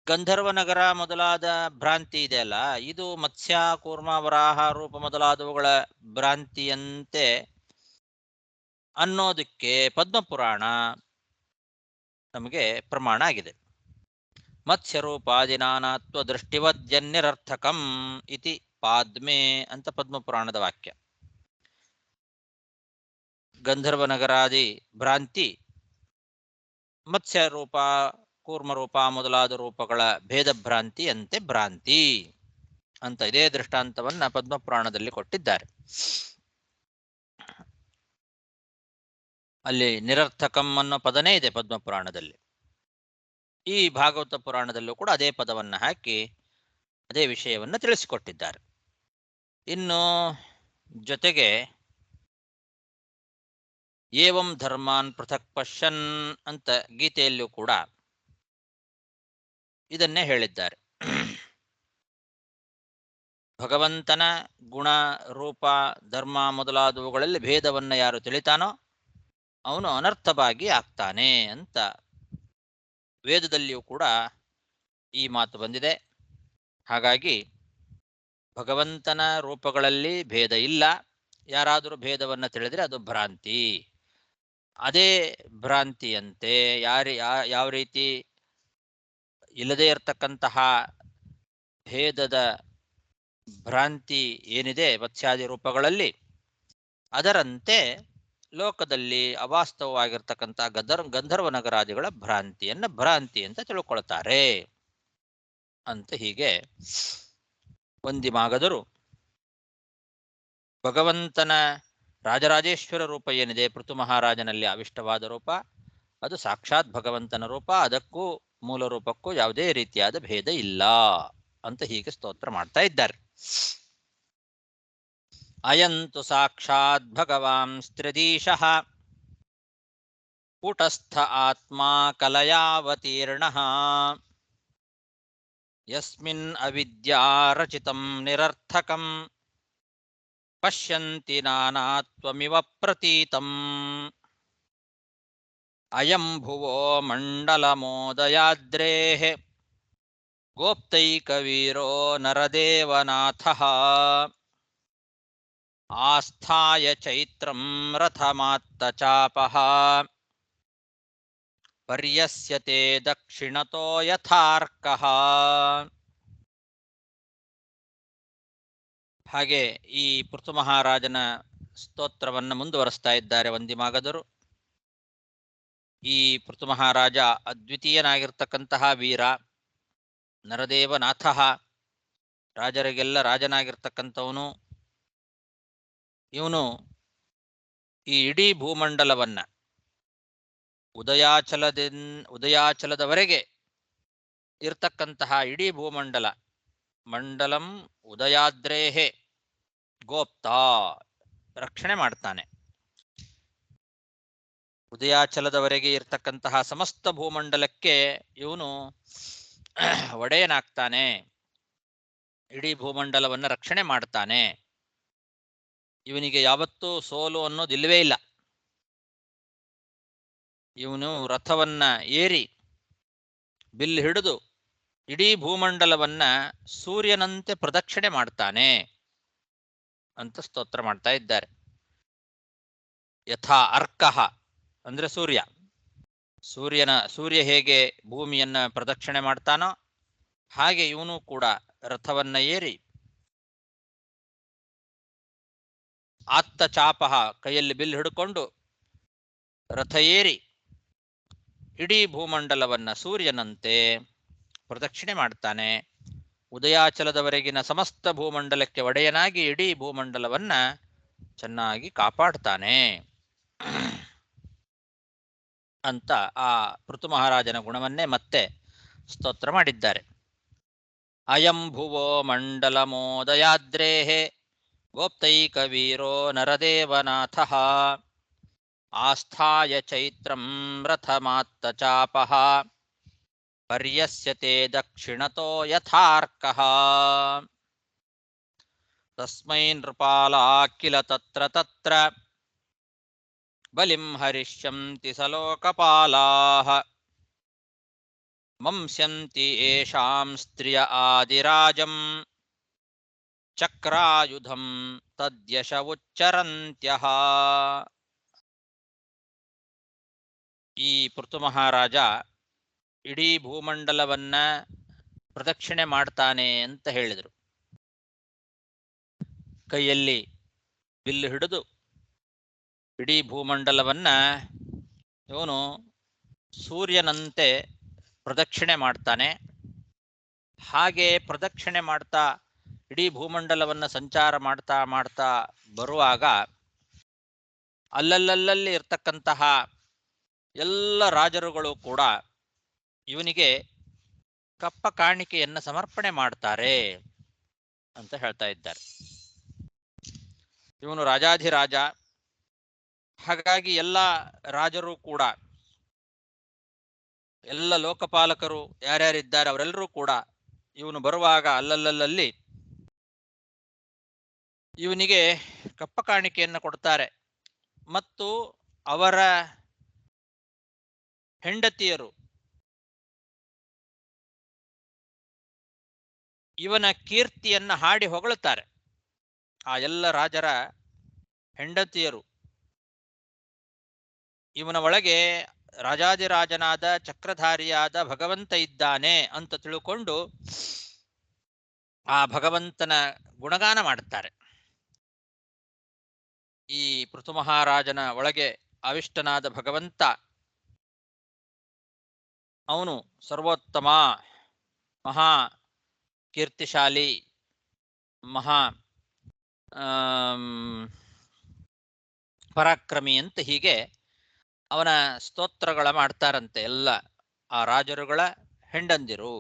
ಗಂಧರ್ವನಗರ ಮೊದಲಾದ ಭ್ರಾಂತಿ ಇದೆಯಲ್ಲ, ಇದು ಮತ್ಸ್ಯ, ಕೂರ್ಮ, ವರಾಹ ರೂಪ ಮೊದಲಾದವುಗಳ ಭ್ರಾಂತಿಯಂತೆ ಅನ್ನೋದಕ್ಕೆ ಪದ್ಮಪುರಾಣ ನಮಗೆ ಪ್ರಮಾಣ ಆಗಿದೆ. ಮತ್ಸ್ಯರೂಪಾದಿನಾನಾತ್ವ ದೃಷ್ಟಿವದ್ಯನ್ಯರರ್ಥಕಂ ಇತಿ ಪಾದ್ಮೆ ಅಂತ ಪದ್ಮಪುರಾಣದ ವಾಕ್ಯ. ಗಂಧರ್ವನಗರಾದಿ ಭ್ರಾಂತಿ ಮತ್ಸ್ಯ ರೂಪ, ಕೂರ್ಮರೂಪ ಮೊದಲಾದ ರೂಪಗಳ ಭೇದ ಭ್ರಾಂತಿಯಂತೆ ಭ್ರಾಂತಿ ಅಂತ ಇದೇ ದೃಷ್ಟಾಂತವನ್ನ ಪದ್ಮಪುರಾಣದಲ್ಲಿ ಕೊಟ್ಟಿದ್ದಾರೆ. ಅಲ್ಲಿ ನಿರರ್ಥಕಂ ಅನ್ನೋ ಪದನೇ ಇದೆ ಪದ್ಮಪುರಾಣದಲ್ಲಿ. ಈ ಭಾಗವತ ಪುರಾಣದಲ್ಲೂ ಕೂಡ ಅದೇ ಪದವನ್ನು ಹಾಕಿ ಅದೇ ವಿಷಯವನ್ನು ತಿಳಿಸಿಕೊಟ್ಟಿದ್ದಾರೆ. ಇನ್ನು ಜೊತೆಗೆ ಏವಂ ಧರ್ಮಾನ್ ಪೃಥಕ್ ಪಶ್ಯನ್ ಅಂತ ಗೀತೆಯಲ್ಲೂ ಕೂಡ ಇದನ್ನೇ ಹೇಳಿದ್ದಾರೆ. ಭಗವಂತನ ಗುಣ, ರೂಪ, ಧರ್ಮ ಮೊದಲಾದವುಗಳಲ್ಲಿ ಭೇದವನ್ನು ಯಾರು ತಿಳಿತಾನೋ ಅವನು ಅನರ್ಥವಾಗಿ ಆಗ್ತಾನೆ ಅಂತ ವೇದದಲ್ಲಿಯೂ ಕೂಡ ಈ ಮಾತು ಬಂದಿದೆ. ಹಾಗಾಗಿ ಭಗವಂತನ ರೂಪಗಳಲ್ಲಿ ಭೇದ ಇಲ್ಲ. ಯಾರಾದರೂ ಭೇದವನ್ನು ತಿಳಿದರೆ ಅದು ಭ್ರಾಂತಿ. ಅದೇ ಭ್ರಾಂತಿಯಂತೆ ಯಾವ ರೀತಿ ಇಲ್ಲದೇ ಇರತಕ್ಕಂತಹ ಭೇದದ ಭ್ರಾಂತಿ ಏನಿದೆ ಮತ್ಸ್ಯಾದಿ ರೂಪಗಳಲ್ಲಿ, ಅದರಂತೆ ಲೋಕದಲ್ಲಿ ಅವಾಸ್ತವವಾಗಿರ್ತಕ್ಕಂಥ ಗಂಧರ್ವ ನಗರಾದಿಗಳ ಭ್ರಾಂತಿ ಅಂತ ತಿಳ್ಕೊಳ್ತಾರೆ ಅಂತ ಹೀಗೆ ವಂದಿಮಾಗದರು ಭಗವಂತನ ರಾಜರಾಜೇಶ್ವರ ರೂಪ ಏನಿದೆ ಪೃಥು ಮಹಾರಾಜನಲ್ಲಿ ಆವಿಷ್ಟವಾದ ರೂಪ, ಅದು ಸಾಕ್ಷಾತ್ ಭಗವಂತನ ರೂಪ. ಅದಕ್ಕೂ ಮೂಲ ರೂಪಕ್ಕೂ ಯಾವುದೇ ರೀತಿಯಾದ ಭೇದ ಇಲ್ಲ ಅಂತ ಹೀಗೆ ಸ್ತೋತ್ರ ಮಾಡ್ತಾ ಇದ್ದಾರೆ. ಅಯಂತು ಸಾಕ್ಷಾತ್ ಭಗವಾಂಸ್ತ್ರಿದೀಶಃ ಕೂಟಸ್ಥ ಆತ್ಮ ಕಲಯಾವತೀರ್ಣಃ ಯಸ್ಮಿನ್ ಅವಿದ್ಯಾರಚಿತಂ ನಿರರ್ಥಕಂ ಪಶ್ಯಂತಿ ನಾನಾತ್ವಮಿವ ಪ್ರತೀತಂ ಅಯಂ ಭುವೋ ಮಂಡಲಮೋದಯಾದ್ರೇಃ ಗೋಪ್ತೈಕವೀರೋ ನರದೇವನಾಥಃ ಆಸ್ಥಾಯ ಚೈತ್ರಂ ರಥಮಾತ್ತಚಾಪಃ ಪರ್ಯಸ್ಯತೆ ದಕ್ಷಿಣತೋ ಯಥಾರ್ಕಃ. ಹಾಗೆ ಈ ಪೃಥು ಮಹಾರಾಜನ ಸ್ತೋತ್ರವನ್ನು ಮುಂದುವರಿಸ್ತಾ ಇದ್ದಾರೆ ವಂದಿಮಾಗದರು. ಈ ಪೃಥು ಮಹಾರಾಜ ಅದ್ವಿತೀಯನಾಗಿರ್ತಕ್ಕಂತಹ ವೀರ, ನರದೇವನಾಥ, ರಾಜರಿಗೆಲ್ಲ ರಾಜನಾಗಿರ್ತಕ್ಕಂಥವನು. ಇವನು ಈ ಇಡೀ ಭೂಮಂಡಲವನ್ನ ಉದಯಾಚಲದವರೆಗೆ ಇರ್ತಕ್ಕಂತಹ ಇಡೀ ಭೂಮಂಡಲ, ಮಂಡಲಂ ಉದಯಾದ್ರೇಹೆ ಗೋಪ್ತಾ, ರಕ್ಷಣೆ ಮಾಡ್ತಾನೆ. ಉದಯಾಚಲದವರೆಗೆ ಇರ್ತಕ್ಕಂತಹ ಸಮಸ್ತ ಭೂಮಂಡಲಕ್ಕೆ ಇವನು ಒಡೆಯನಾಗ್ತಾನೆ, ಇಡೀ ಭೂಮಂಡಲವನ್ನು ರಕ್ಷಣೆ ಮಾಡ್ತಾನೆ. ಇವನಿಗೆ ಯಾವತ್ತೂ ಸೋಲು ಅನ್ನೋದಿಲ್ಲವೇ ಇಲ್ಲ. ಇವನು ರಥವನ್ನ ಏರಿ ಬಿಲ್ ಹಿಡಿದು ಇಡೀ ಭೂಮಂಡಲವನ್ನ ಸೂರ್ಯನಂತೆ ಪ್ರದಕ್ಷಿಣೆ ಮಾಡ್ತಾನೆ ಅಂತ ಸ್ತೋತ್ರ ಮಾಡ್ತಾ ಇದ್ದಾರೆ. ಯಥಾ ಅರ್ಕಃ ಅಂದ್ರೆ ಸೂರ್ಯ ಹೇಗೆ ಭೂಮಿಯನ್ನ ಪ್ರದಕ್ಷಿಣೆ ಮಾಡ್ತಾನೋ ಹಾಗೆ ಇವನು ಕೂಡ ರಥವನ್ನ ಏರಿ ಆತ್ತ ಚಾಪಃ ಕೈಯಲ್ಲಿ ಬಿಲ್ ಹಿಡ್ಕೊಂಡು ರಥ ಏರಿ ಇಡೀ ಭೂಮಂಡಲವನ್ನ ಸೂರ್ಯನಂತೆ ಪ್ರದಕ್ಷಿಣೆ ಮಾಡ್ತಾನೆ. ಉದಯಾಚಲದವರೆಗಿನ ಸಮಸ್ತ ಭೂಮಂಡಲಕ್ಕೆ ಒಡೆಯನಾಗಿ ಇಡೀ ಭೂಮಂಡಲವನ್ನ ಚೆನ್ನಾಗಿ ಕಾಪಾಡ್ತಾನೆ ಅಂತ ಆ ಪೃಥು ಮಹಾರಾಜನ ಗುಣವನ್ನೇ ಮತ್ತೆ ಸ್ತೋತ್ರ ಮಾಡಿದ್ದಾರೆ. ಅಯಂ ಭುವೋ ಮಂಡಲಮೋದಯಾದ್ರೇಃ ಗೋಪ್ತೈಕವೀರೋ ನರದೇವನಾಥಃ ಆಸ್ಥಾಯ ಚೈತ್ರಂ ರಥಮಾತ್ತಚಾಪಃ ಪರ್ಯಸ್ಯತೆ ದಕ್ಷಿಣತೋ ಯಥಾರ್ಕಃ ತಸ್ಮೈ ನೃಪಾಲಾ ಕಿಲ ತತ್ರ ಬಲಿಂ ಹರಿಷ್ಯಂತಿ ಸಲೋಕಪಾಲಾಃ ಮಂಸ್ಯಂತಿ ಯೇಷಾಂ ಸ್ತ್ರಿಯ ಆದಿರಾಜಂ ಚಕ್ರಾಯುಧಂ ತದ್ಯಶ ಉಚ್ಚರಂತ್ಯಃ. ಈ ಪೃಥು ಮಹಾರಾಜ ಇಡೀ ಭೂಮಂಡಲವನ್ನ ಪ್ರದಕ್ಷಿಣೆ ಮಾಡ್ತಾನೆ ಅಂತ ಹೇಳಿದರು. ಕೈಯಲ್ಲಿ ಬಿಲ್ಲು ಹಿಡಿದು ಇಡೀ ಭೂಮಂಡಲವನ್ನ ಇವನು ಸೂರ್ಯನಂತೆ ಪ್ರದಕ್ಷಿಣೆ ಮಾಡ್ತಾನೆ. ಹಾಗೆ ಪ್ರದಕ್ಷಿಣೆ ಮಾಡ್ತಾ ಇಡೀ ಭೂಮಂಡಲವನ್ನ ಸಂಚಾರ ಮಾಡ್ತಾ ಬರುವಾಗ ಅಲ್ಲಲ್ಲಲ್ಲಿ ಇರ್ತಕ್ಕಂತಹ ಎಲ್ಲ ರಾಜರುಗಳು ಕೂಡ ಇವನಿಗೆ ಕಪ್ಪ ಕಾಣಿಕೆಯನ್ನು ಸಮರ್ಪಣೆ ಮಾಡ್ತಾರೆ ಅಂತ ಹೇಳ್ತಾ ಇದ್ದಾರೆ. ಇವನು ರಾಜಾಧಿರಾಜ, ಹಾಗಾಗಿ ಎಲ್ಲ ರಾಜರು ಕೂಡ, ಎಲ್ಲ ಲೋಕಪಾಲಕರು ಯಾರ್ಯಾರಿದ್ದಾರೆ ಅವರೆಲ್ಲರೂ ಕೂಡ ಇವನು ಬರುವಾಗ ಅಲ್ಲಲ್ಲಲ್ಲಿ ಇವನಿಗೆ ಕಪ್ಪ ಕಾಣಿಕೆಯನ್ನು ಕೊಡ್ತಾರೆ. ಮತ್ತು ಅವರ ಹೆಂಡತಿಯರು ಇವನ ಕೀರ್ತಿಯನ್ನ ಹಾಡಿ ಹೊಗಳುತ್ತಾರೆ. ಆ ಎಲ್ಲ ರಾಜರ ಹೆಂಡತಿಯರು ಇವನ ಒಳಗೆ ರಾಜಾದಿರಾಜನಾದ ಚಕ್ರಧಾರಿಯಾದ ಭಗವಂತ ಇದ್ದಾನೆ ಅಂತ ತಿಳ್ಕೊಂಡು ಆ ಭಗವಂತನ ಗುಣಗಾನ ಮಾಡುತ್ತಾರೆ. ಈ ಪೃಥು ಮಹಾರಾಜನ ಒಳಗೆ ಅವಿಷ್ಟನಾದ ಭಗವಂತ ಅವನು ಸರ್ವೋತ್ತಮ, ಮಹಾ ಕೀರ್ತಿಶಾಲಿ, ಮಹಾ ಪರಾಕ್ರಮಿ ಅಂತ ಹೀಗೆ ಅವನ ಸ್ತೋತ್ರಗಳ ಮಾಡ್ತಾರಂತೆ ಎಲ್ಲ ಆ ರಾಜರುಗಳ ಹೆಂಡಂದಿರು.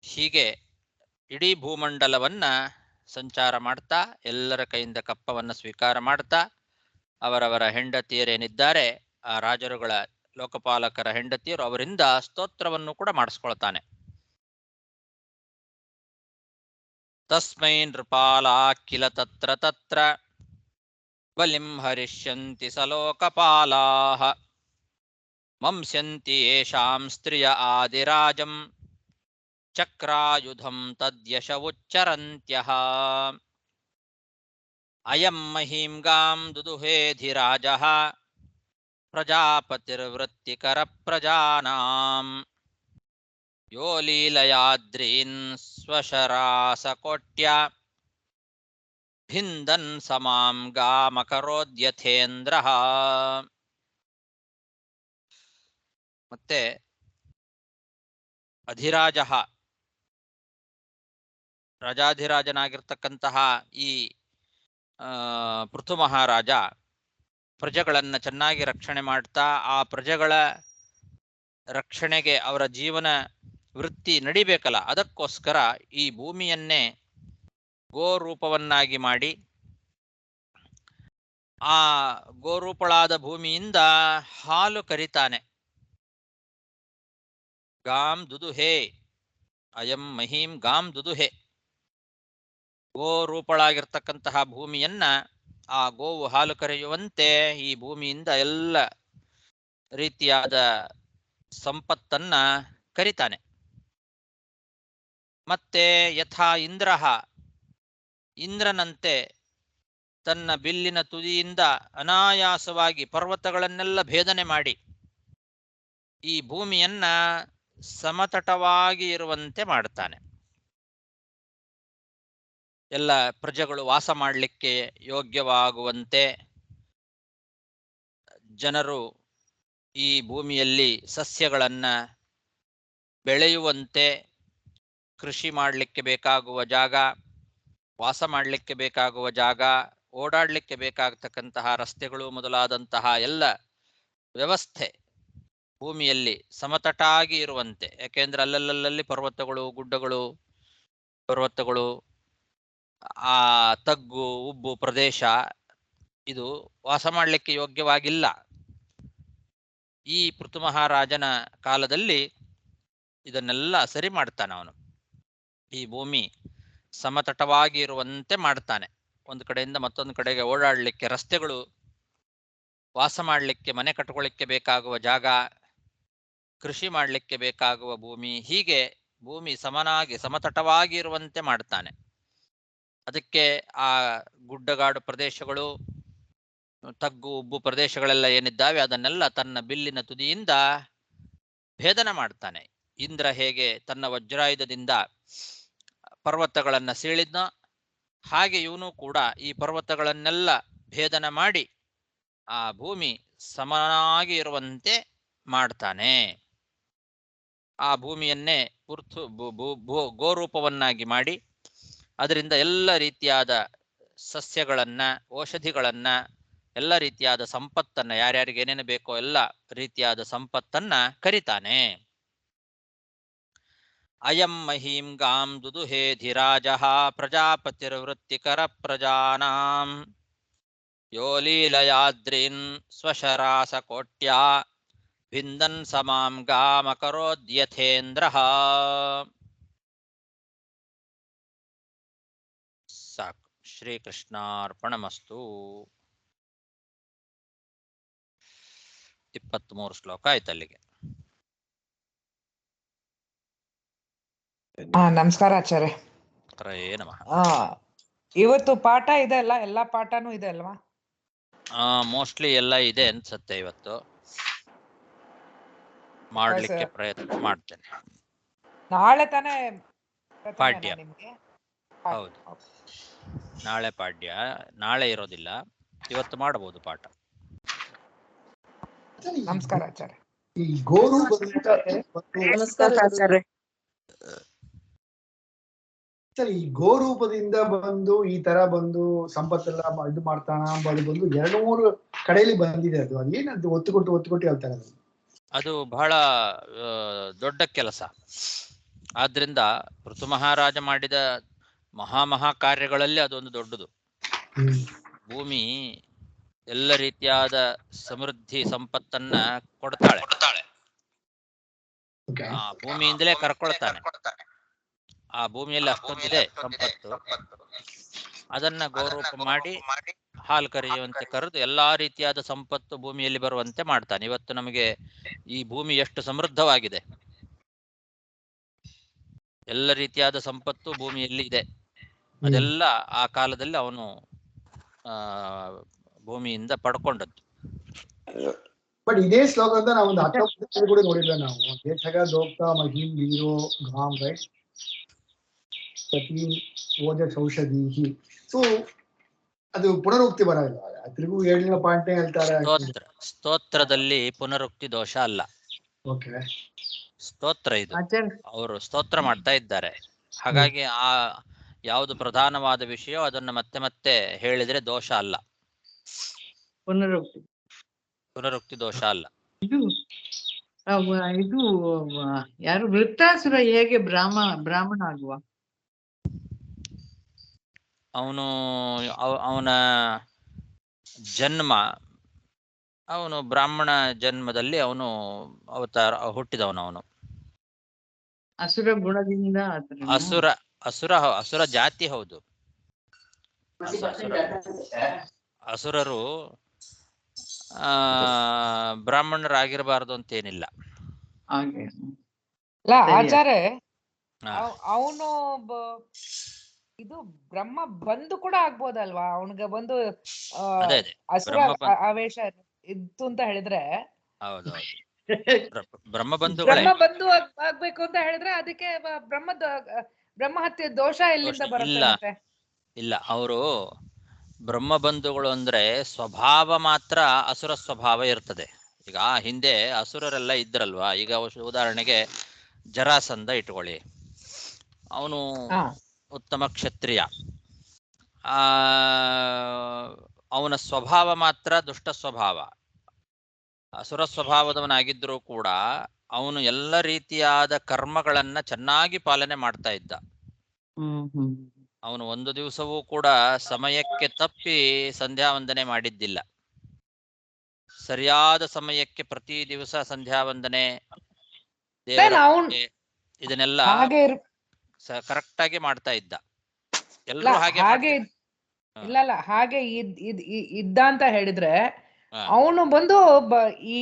ಹೀಗೆ ಇಡೀ ಭೂಮಂಡಲವನ್ನ ಸಂಚಾರ ಮಾಡ್ತಾ ಎಲ್ಲರ ಕೈಯಿಂದ ಕಪ್ಪವನ್ನು ಸ್ವೀಕಾರ ಮಾಡ್ತಾ ಅವರವರ ಹೆಂಡತಿಯರೇನಿದ್ದಾರೆ ಆ ರಾಜರುಗಳ ಲೋಕಪಾಲಕರ ಹೆಂಡತಿಯರು ಅವರಿಂದ ಸ್ತೋತ್ರವನ್ನು ಕೂಡ ಮಾಡಿಸ್ಕೊಳ್ತಾನೆ. ತಸ್ಮೈ ನೃಪಾಲಾ ಕಿಲ ತತ್ರ ತತ್ರ ಬಲಿಂ ಹರಿಷ್ಯಂತಿ ಸಲೋಕಪಾಲಾಃ ಮಂಸ್ಯಂತಿ ಯೇಷಾಂ ಸ್ತ್ರಿಯ ಆದಿರಾಜಂ ಚಕ್ರಾಯುಧಂ ತದ್ಯಶ ಉಚ್ಚರಂತ್ಯಃ ಅಯಂ ಮಹೀಂಗಾಂ ದುದುಹೇಧಿರಾಜಃ ಪ್ರಜಾಪತಿರ್ವೃತ್ತಿಕರ ಪ್ರಜಾನಾಂ ಯೋ ಲೀಲಯಾದ್ರೀನ್ ಸ್ವಶರಾಸಕೋಟ್ಯ ಭಿಂದನ್ ಸಮಾಂ ಗಾಮಕರೋದ್ಯಥೇಂದ್ರಃ. ಮತ್ತೆ ಅಧಿರಾಜ, ರಾಜಾಧಿರಾಜನಾಗಿರ್ತಕ್ಕಂತಹ ಈ ಪೃಥು ಮಹಾರಾಜ ಪ್ರಜೆಗಳನ್ನು ಚೆನ್ನಾಗಿ ರಕ್ಷಣೆ ಮಾಡ್ತಾ ಆ ಪ್ರಜೆಗಳ ರಕ್ಷಣೆಗೆ ಅವರ ಜೀವನ ವೃತ್ತಿ ನಡಿಬೇಕಲ್ಲ, ಅದಕ್ಕೋಸ್ಕರ ಈ ಭೂಮಿಯನ್ನೇ ಗೋರೂಪವನ್ನಾಗಿ ಮಾಡಿ ಆ ಗೋರೂಪಳಾದ ಭೂಮಿಯಿಂದ ಹಾಲು ಕರಿತಾನೆ. ಗಾಂ ದುದುಹೆ ಅಯಂ ಮಹೀಂ ಗಾಂ ದುದುಹೆ. ಗೋರೂಪಳಾಗಿರ್ತಕ್ಕಂತಹ ಭೂಮಿಯನ್ನ ಆ ಗೋವು ಹಾಲು ಕರೆಯುವಂತೆ ಈ ಭೂಮಿಯಿಂದ ಎಲ್ಲ ರೀತಿಯಾದ ಸಂಪತ್ತನ್ನ ಕರಿತಾನೆ. ಮತ್ತೆ ಯಥಾ ಇಂದ್ರಃ, ಇಂದ್ರನಂತೆ ತನ್ನ ಬಿಲ್ಲಿನ ತುದಿಯಿಂದ ಅನಾಯಾಸವಾಗಿ ಪರ್ವತಗಳನ್ನೆಲ್ಲ ಭೇದನೆ ಮಾಡಿ ಈ ಭೂಮಿಯನ್ನ ಸಮತಟವಾಗಿ ಇರುವಂತೆ ಮಾಡ್ತಾನೆ. ಎಲ್ಲ ಪ್ರಜೆಗಳು ವಾಸ ಮಾಡಲಿಕ್ಕೆ ಯೋಗ್ಯವಾಗುವಂತೆ, ಜನರು ಈ ಭೂಮಿಯಲ್ಲಿ ಸಸ್ಯಗಳನ್ನ ಬೆಳೆಯುವಂತೆ, ಕೃಷಿ ಮಾಡಲಿಕ್ಕೆ ಬೇಕಾಗುವ ಜಾಗ, ವಾಸ ಮಾಡಲಿಕ್ಕೆ ಬೇಕಾಗುವ ಜಾಗ, ಓಡಾಡಲಿಕ್ಕೆ ಬೇಕಾಗತಕ್ಕಂತಹ ರಸ್ತೆಗಳು ಮೊದಲಾದಂತಹ ಎಲ್ಲ ವ್ಯವಸ್ಥೆ ಭೂಮಿಯಲ್ಲಿ ಸಮತಟ್ಟಾಗಿ ಇರುವಂತೆ. ಯಾಕೆಂದ್ರೆ ಅಲ್ಲಲ್ಲಲ್ಲಿ ಪರ್ವತಗಳು, ಗುಡ್ಡಗಳು, ಪರ್ವತಗಳು, ಆ ತಗ್ಗು ಉಬ್ಬು ಪ್ರದೇಶ, ಇದು ವಾಸ ಮಾಡಲಿಕ್ಕೆ ಯೋಗ್ಯವಾಗಿಲ್ಲ. ಈ ಪೃಥು ಮಹಾರಾಜನ ಕಾಲದಲ್ಲಿ ಇದನ್ನೆಲ್ಲ ಸರಿ ಮಾಡ್ತಾನೆ ಅವನು. ಈ ಭೂಮಿ ಸಮತಟವಾಗಿ ಇರುವಂತೆ ಮಾಡ್ತಾನೆ. ಒಂದು ಕಡೆಯಿಂದ ಮತ್ತೊಂದು ಕಡೆಗೆ ಓಡಾಡಲಿಕ್ಕೆ ರಸ್ತೆಗಳು, ವಾಸ ಮಾಡಲಿಕ್ಕೆ ಮನೆ ಕಟ್ಕೊಳ್ಳಿಕ್ಕೆ ಬೇಕಾಗುವ ಜಾಗ, ಕೃಷಿ ಮಾಡಲಿಕ್ಕೆ ಬೇಕಾಗುವ ಭೂಮಿ, ಹೀಗೆ ಭೂಮಿ ಸಮತಟವಾಗಿ ಇರುವಂತೆ ಮಾಡ್ತಾನೆ. ಅದಕ್ಕೆ ಆ ಗುಡ್ಡಗಾಡು ಪ್ರದೇಶಗಳು, ತಗ್ಗು ಉಬ್ಬು ಪ್ರದೇಶಗಳೆಲ್ಲ ಏನಿದ್ದಾವೆ ಅದನ್ನೆಲ್ಲ ತನ್ನ ಬಿಲ್ಲಿನ ತುದಿಯಿಂದ ಭೇದನ ಮಾಡ್ತಾನೆ. ಇಂದ್ರ ಹೇಗೆ ತನ್ನ ವಜ್ರಾಯುಧದಿಂದ ಪರ್ವತಗಳನ್ನ ಸೀಳಿದ್ನೋ ಹಾಗೆ ಇವನು ಕೂಡ ಈ ಪರ್ವತಗಳನ್ನೆಲ್ಲ ಭೇದನ ಮಾಡಿ ಆ ಭೂಮಿ ಸಮನಾಗಿ ಇರುವಂತೆ ಮಾಡ್ತಾನೆ. ಆ ಭೂಮಿಯನ್ನೇ ಗೋರೂಪವನ್ನಾಗಿ ಮಾಡಿ ಅದರಿಂದ ಎಲ್ಲ ರೀತಿಯಾದ ಸಸ್ಯಗಳನ್ನ, ಔಷಧಿಗಳನ್ನ, ಎಲ್ಲ ರೀತಿಯಾದ ಸಂಪತ್ತನ್ನ, ಯಾರ್ಯಾರಿಗೆ ಏನೇನು ಬೇಕೋ ಎಲ್ಲ ರೀತಿಯಾದ ಸಂಪತ್ತನ್ನ ಕರಿತಾನೆ. ಅಯಂ ಮಹೀಂ ಗಾಂ ದುದುಹೇಧಿರಾಜಃ ಪ್ರಜಾಪತಿರ್ವೃತ್ತಿಕರ ಪ್ರಜಾನಾಂ ಯೋ ಲೀಲಯಾದ್ರೀನ್ ಸ್ವಶರಾಸಕೋಟ್ಯಾ ಭಿಂದನ್ ಸಮಾಂ ಗಾಮಕರೋದ್ಯಥೇಂದ್ರಃ. ಸಾಕು. ಶ್ರೀಕೃಷ್ಣಾರ್ಪಣಮಸ್ತು. 23 ಶ್ಲೋಕ ಆಯ್ತು ಅಲ್ಲಿಗೆ. ನಮಸ್ಕಾರ ಆಚಾರ್ಯ. ಹರೇ ನಮಃ. ಇವತ್ತು ಪಾಠ ಇದೆ ಅಲ್ಲ, ಎಲ್ಲಾ ಪಾಠನೂ ಇದೆ ಅಲ್ವಾ? ಮೋಸ್ಟ್ಲಿ ಎಲ್ಲ ಇದೆ ಅನ್ಸತ್ತೆ. ಇವತ್ತು ಮಾಡ್ಲಿಕ್ಕೆ ಪ್ರಯತ್ನ ಮಾಡ್ತೇನೆ. ನಾಳೆ ತಾನೇ ಪಾಡ್ಯ. ನಿಮ್ಗೆ? ಹೌದು, ನಾಳೆ ಪಾಡ್ಯ. ನಾಳೆ ಇರೋದಿಲ್ಲ, ಇವತ್ತು ಮಾಡಬಹುದು ಪಾಠ. ನಮಸ್ಕಾರ ಆಚಾರ್ಯ. ಈ ಗೋರು ಸರ್, ಈ ಗೋರೂಪದಿಂದ ಬಂದು ಈ ತರ ಬಂದು ಸಂಪತ್ತೆಲ್ಲ ಇದು ಮಾಡ್ತಾನ ಅದು ಬಂದು 2-3 ಕಡೆಯಲ್ಲಿ ಬಂದಿದೆ. ಅದು ಅದೇನಂತ ಒತ್ತು ಕೊಟ್ಟು ಹೇಳ್ತಾರೆ. ಅದು ಬಹಳ ದೊಡ್ಡ ಕೆಲಸ. ಆದ್ರಿಂದ ಋತು ಮಹಾರಾಜ ಮಾಡಿದ ಮಹಾ ಕಾರ್ಯಗಳಲ್ಲಿ ಅದೊಂದು ದೊಡ್ಡದು. ಭೂಮಿ ಎಲ್ಲ ರೀತಿಯಾದ ಸಮೃದ್ಧಿ ಸಂಪತ್ತನ್ನ ಕೊಡ್ತಾಳೆ. ಆ ಭೂಮಿಯಿಂದಲೇ ಕರ್ಕೊಳ್ತಾನೆ. ಆ ಭೂಮಿಯಲ್ಲಿ ಅಷ್ಟೊಂದಿದೆ ಸಂಪತ್ತು. ಅದನ್ನ ಗೋರೂಪ ಮಾಡಿ ಹಾಲು ಕರೆಯುವಂತೆ ಕರೆದು ಎಲ್ಲಾ ರೀತಿಯಾದ ಸಂಪತ್ತು ಭೂಮಿಯಲ್ಲಿ ಬರುವಂತೆ ಮಾಡ್ತಾನೆ. ಇವತ್ತು ನಮಗೆ ಈ ಭೂಮಿ ಎಷ್ಟು ಸಮೃದ್ಧವಾಗಿದೆ, ಎಲ್ಲ ರೀತಿಯಾದ ಸಂಪತ್ತು ಭೂಮಿಯಲ್ಲಿ ಇದೆ. ಅದೆಲ್ಲ ಆ ಕಾಲದಲ್ಲಿ ಅವನು ಭೂಮಿಯಿಂದ ಪಡ್ಕೊಂಡದ್ದು. ಬಟ್ ಇದೇ ಶ್ಲೋಕ ಅಂತ ನಾವು ಒಂದು 19 ಕೂಡ ನೋಡಿಲ್ಲ ನಾವು. ದೇಶಗ ದೋಕ್ತ ಮಹಿಂ ವೀರೋ ಘಾಮ್ ರೈಟ್ ಸತೀ ಓಜಸ್ ಔಷಧೀಹಿ. ಸೊ ಅದು ಪುನರುಕ್ತಿ ಬರಲ್ಲ. ತಿರುಗು 7ನೇ ಪಾಯಿಂಟ್ ಹೇಳ್ತಾರೆ. ಸ್ತೋತ್ರದಲ್ಲಿ ಪುನರುಕ್ತಿ ದೋಷ ಅಲ್ಲ. ಓಕೆ, ಸ್ತೋತ್ರ ಇದು, ಅವರು ಸ್ತೋತ್ರ ಮಾಡ್ತಾ ಇದ್ದಾರೆ. ಹಾಗಾಗಿ ಆ ಯಾವುದು ಪ್ರಧಾನವಾದ ವಿಷಯ ಅದನ್ನ ಮತ್ತೆ ಮತ್ತೆ ಹೇಳಿದ್ರೆ ದೋಷ ಅಲ್ಲ. ಪುನರುಕ್ತಿ ದೋಷ ಅಲ್ಲ. ಇದು ಯಾರು ವೃತ್ತಾಸುರ ಹೇಗೆ ಬ್ರಾಹ್ಮಣ ಆಗುವ? ಅವನ ಜನ್ಮ, ಅವನು ಬ್ರಾಹ್ಮಣ ಜನ್ಮದಲ್ಲಿ ಅವನು ಹುಟ್ಟಿದವನು. ಅಸುರ ಗುಣದಿಂದ ಅಸುರ ಜಾತಿ. ಹೌದು, ಅಸುರರು ಬ್ರಾಹ್ಮಣರಾಗಿರಬಾರದು ಅಂತೇನಿಲ್ಲ. ಆಚಾರ್ಯ, ಅವನು ಇದು ಬ್ರಹ್ಮ ಬಂದು ಕೂಡ ಆಗ್ಬೋದಲ್ವಾ? ಅವನಿಗೆ ಬಂದು ಅಸುರ ಆವೇಶ ಇತ್ತು ಅಂತ ಹೇಳಿದ್ರೆ, ಬ್ರಹ್ಮ ಬಂದು ಆಗ್ಬೇಕು ಅಂತ ಹೇಳಿದ್ರೆ ಅದಕ್ಕೆ ಬ್ರಹ್ಮ ಹತ್ಯೆ ದೋಷ ಎಲ್ಲಿಂದ ಬರುತ್ತೆ? ಇಲ್ಲ, ಅವರು ಬ್ರಹ್ಮ ಬಂಧುಗಳು ಅಂದ್ರೆ ಸ್ವಭಾವ ಮಾತ್ರ ಅಸುರ ಸ್ವಭಾವ ಇರ್ತದೆ. ಈಗ ಹಿಂದೆ ಅಸುರರೆಲ್ಲ ಇದ್ರಲ್ವಾ. ಈಗ ಉದಾಹರಣೆಗೆ ಜರಾಸಂಧ ಇಟ್ಕೊಳ್ಳಿ. ಅವನು ಉತ್ತಮ ಕ್ಷತ್ರಿಯ. ಅವನ ಸ್ವಭಾವ ಮಾತ್ರ ದುಷ್ಟ ಸ್ವಭಾವ. ಅಸುರ ಸ್ವಭಾವದವನಾಗಿದ್ರೂ ಕೂಡ ಅವನು ಎಲ್ಲ ರೀತಿಯಾದ ಕರ್ಮಗಳನ್ನ ಚೆನ್ನಾಗಿ ಪಾಲನೆ ಮಾಡ್ತಾ ಇದ್ದ. ಅವನು ಒಂದು ದಿವಸವೂ ಕೂಡ ಸಮಯಕ್ಕೆ ತಪ್ಪಿ ಸಂಧ್ಯಾ ವಂದನೆ ಮಾಡಿದ್ದಿಲ್ಲ. ಸರಿಯಾದ ಸಮಯಕ್ಕೆ ಪ್ರತಿ ದಿವಸ ಸಂಧ್ಯಾ ವಂದನೆ, ಇದನ್ನೆಲ್ಲ ಕರೆಕ್ಟ್ ಆಗಿ ಮಾಡ್ತಾ ಇದ್ದ. ಎಲ್ಲರೂ ಹಾಗೆ ಇಲ್ಲ ಹಾಗೆ ಇದ್ದ ಅಂತ ಹೇಳಿದ್ರೆ ಅವನು ಬಂದು ಈ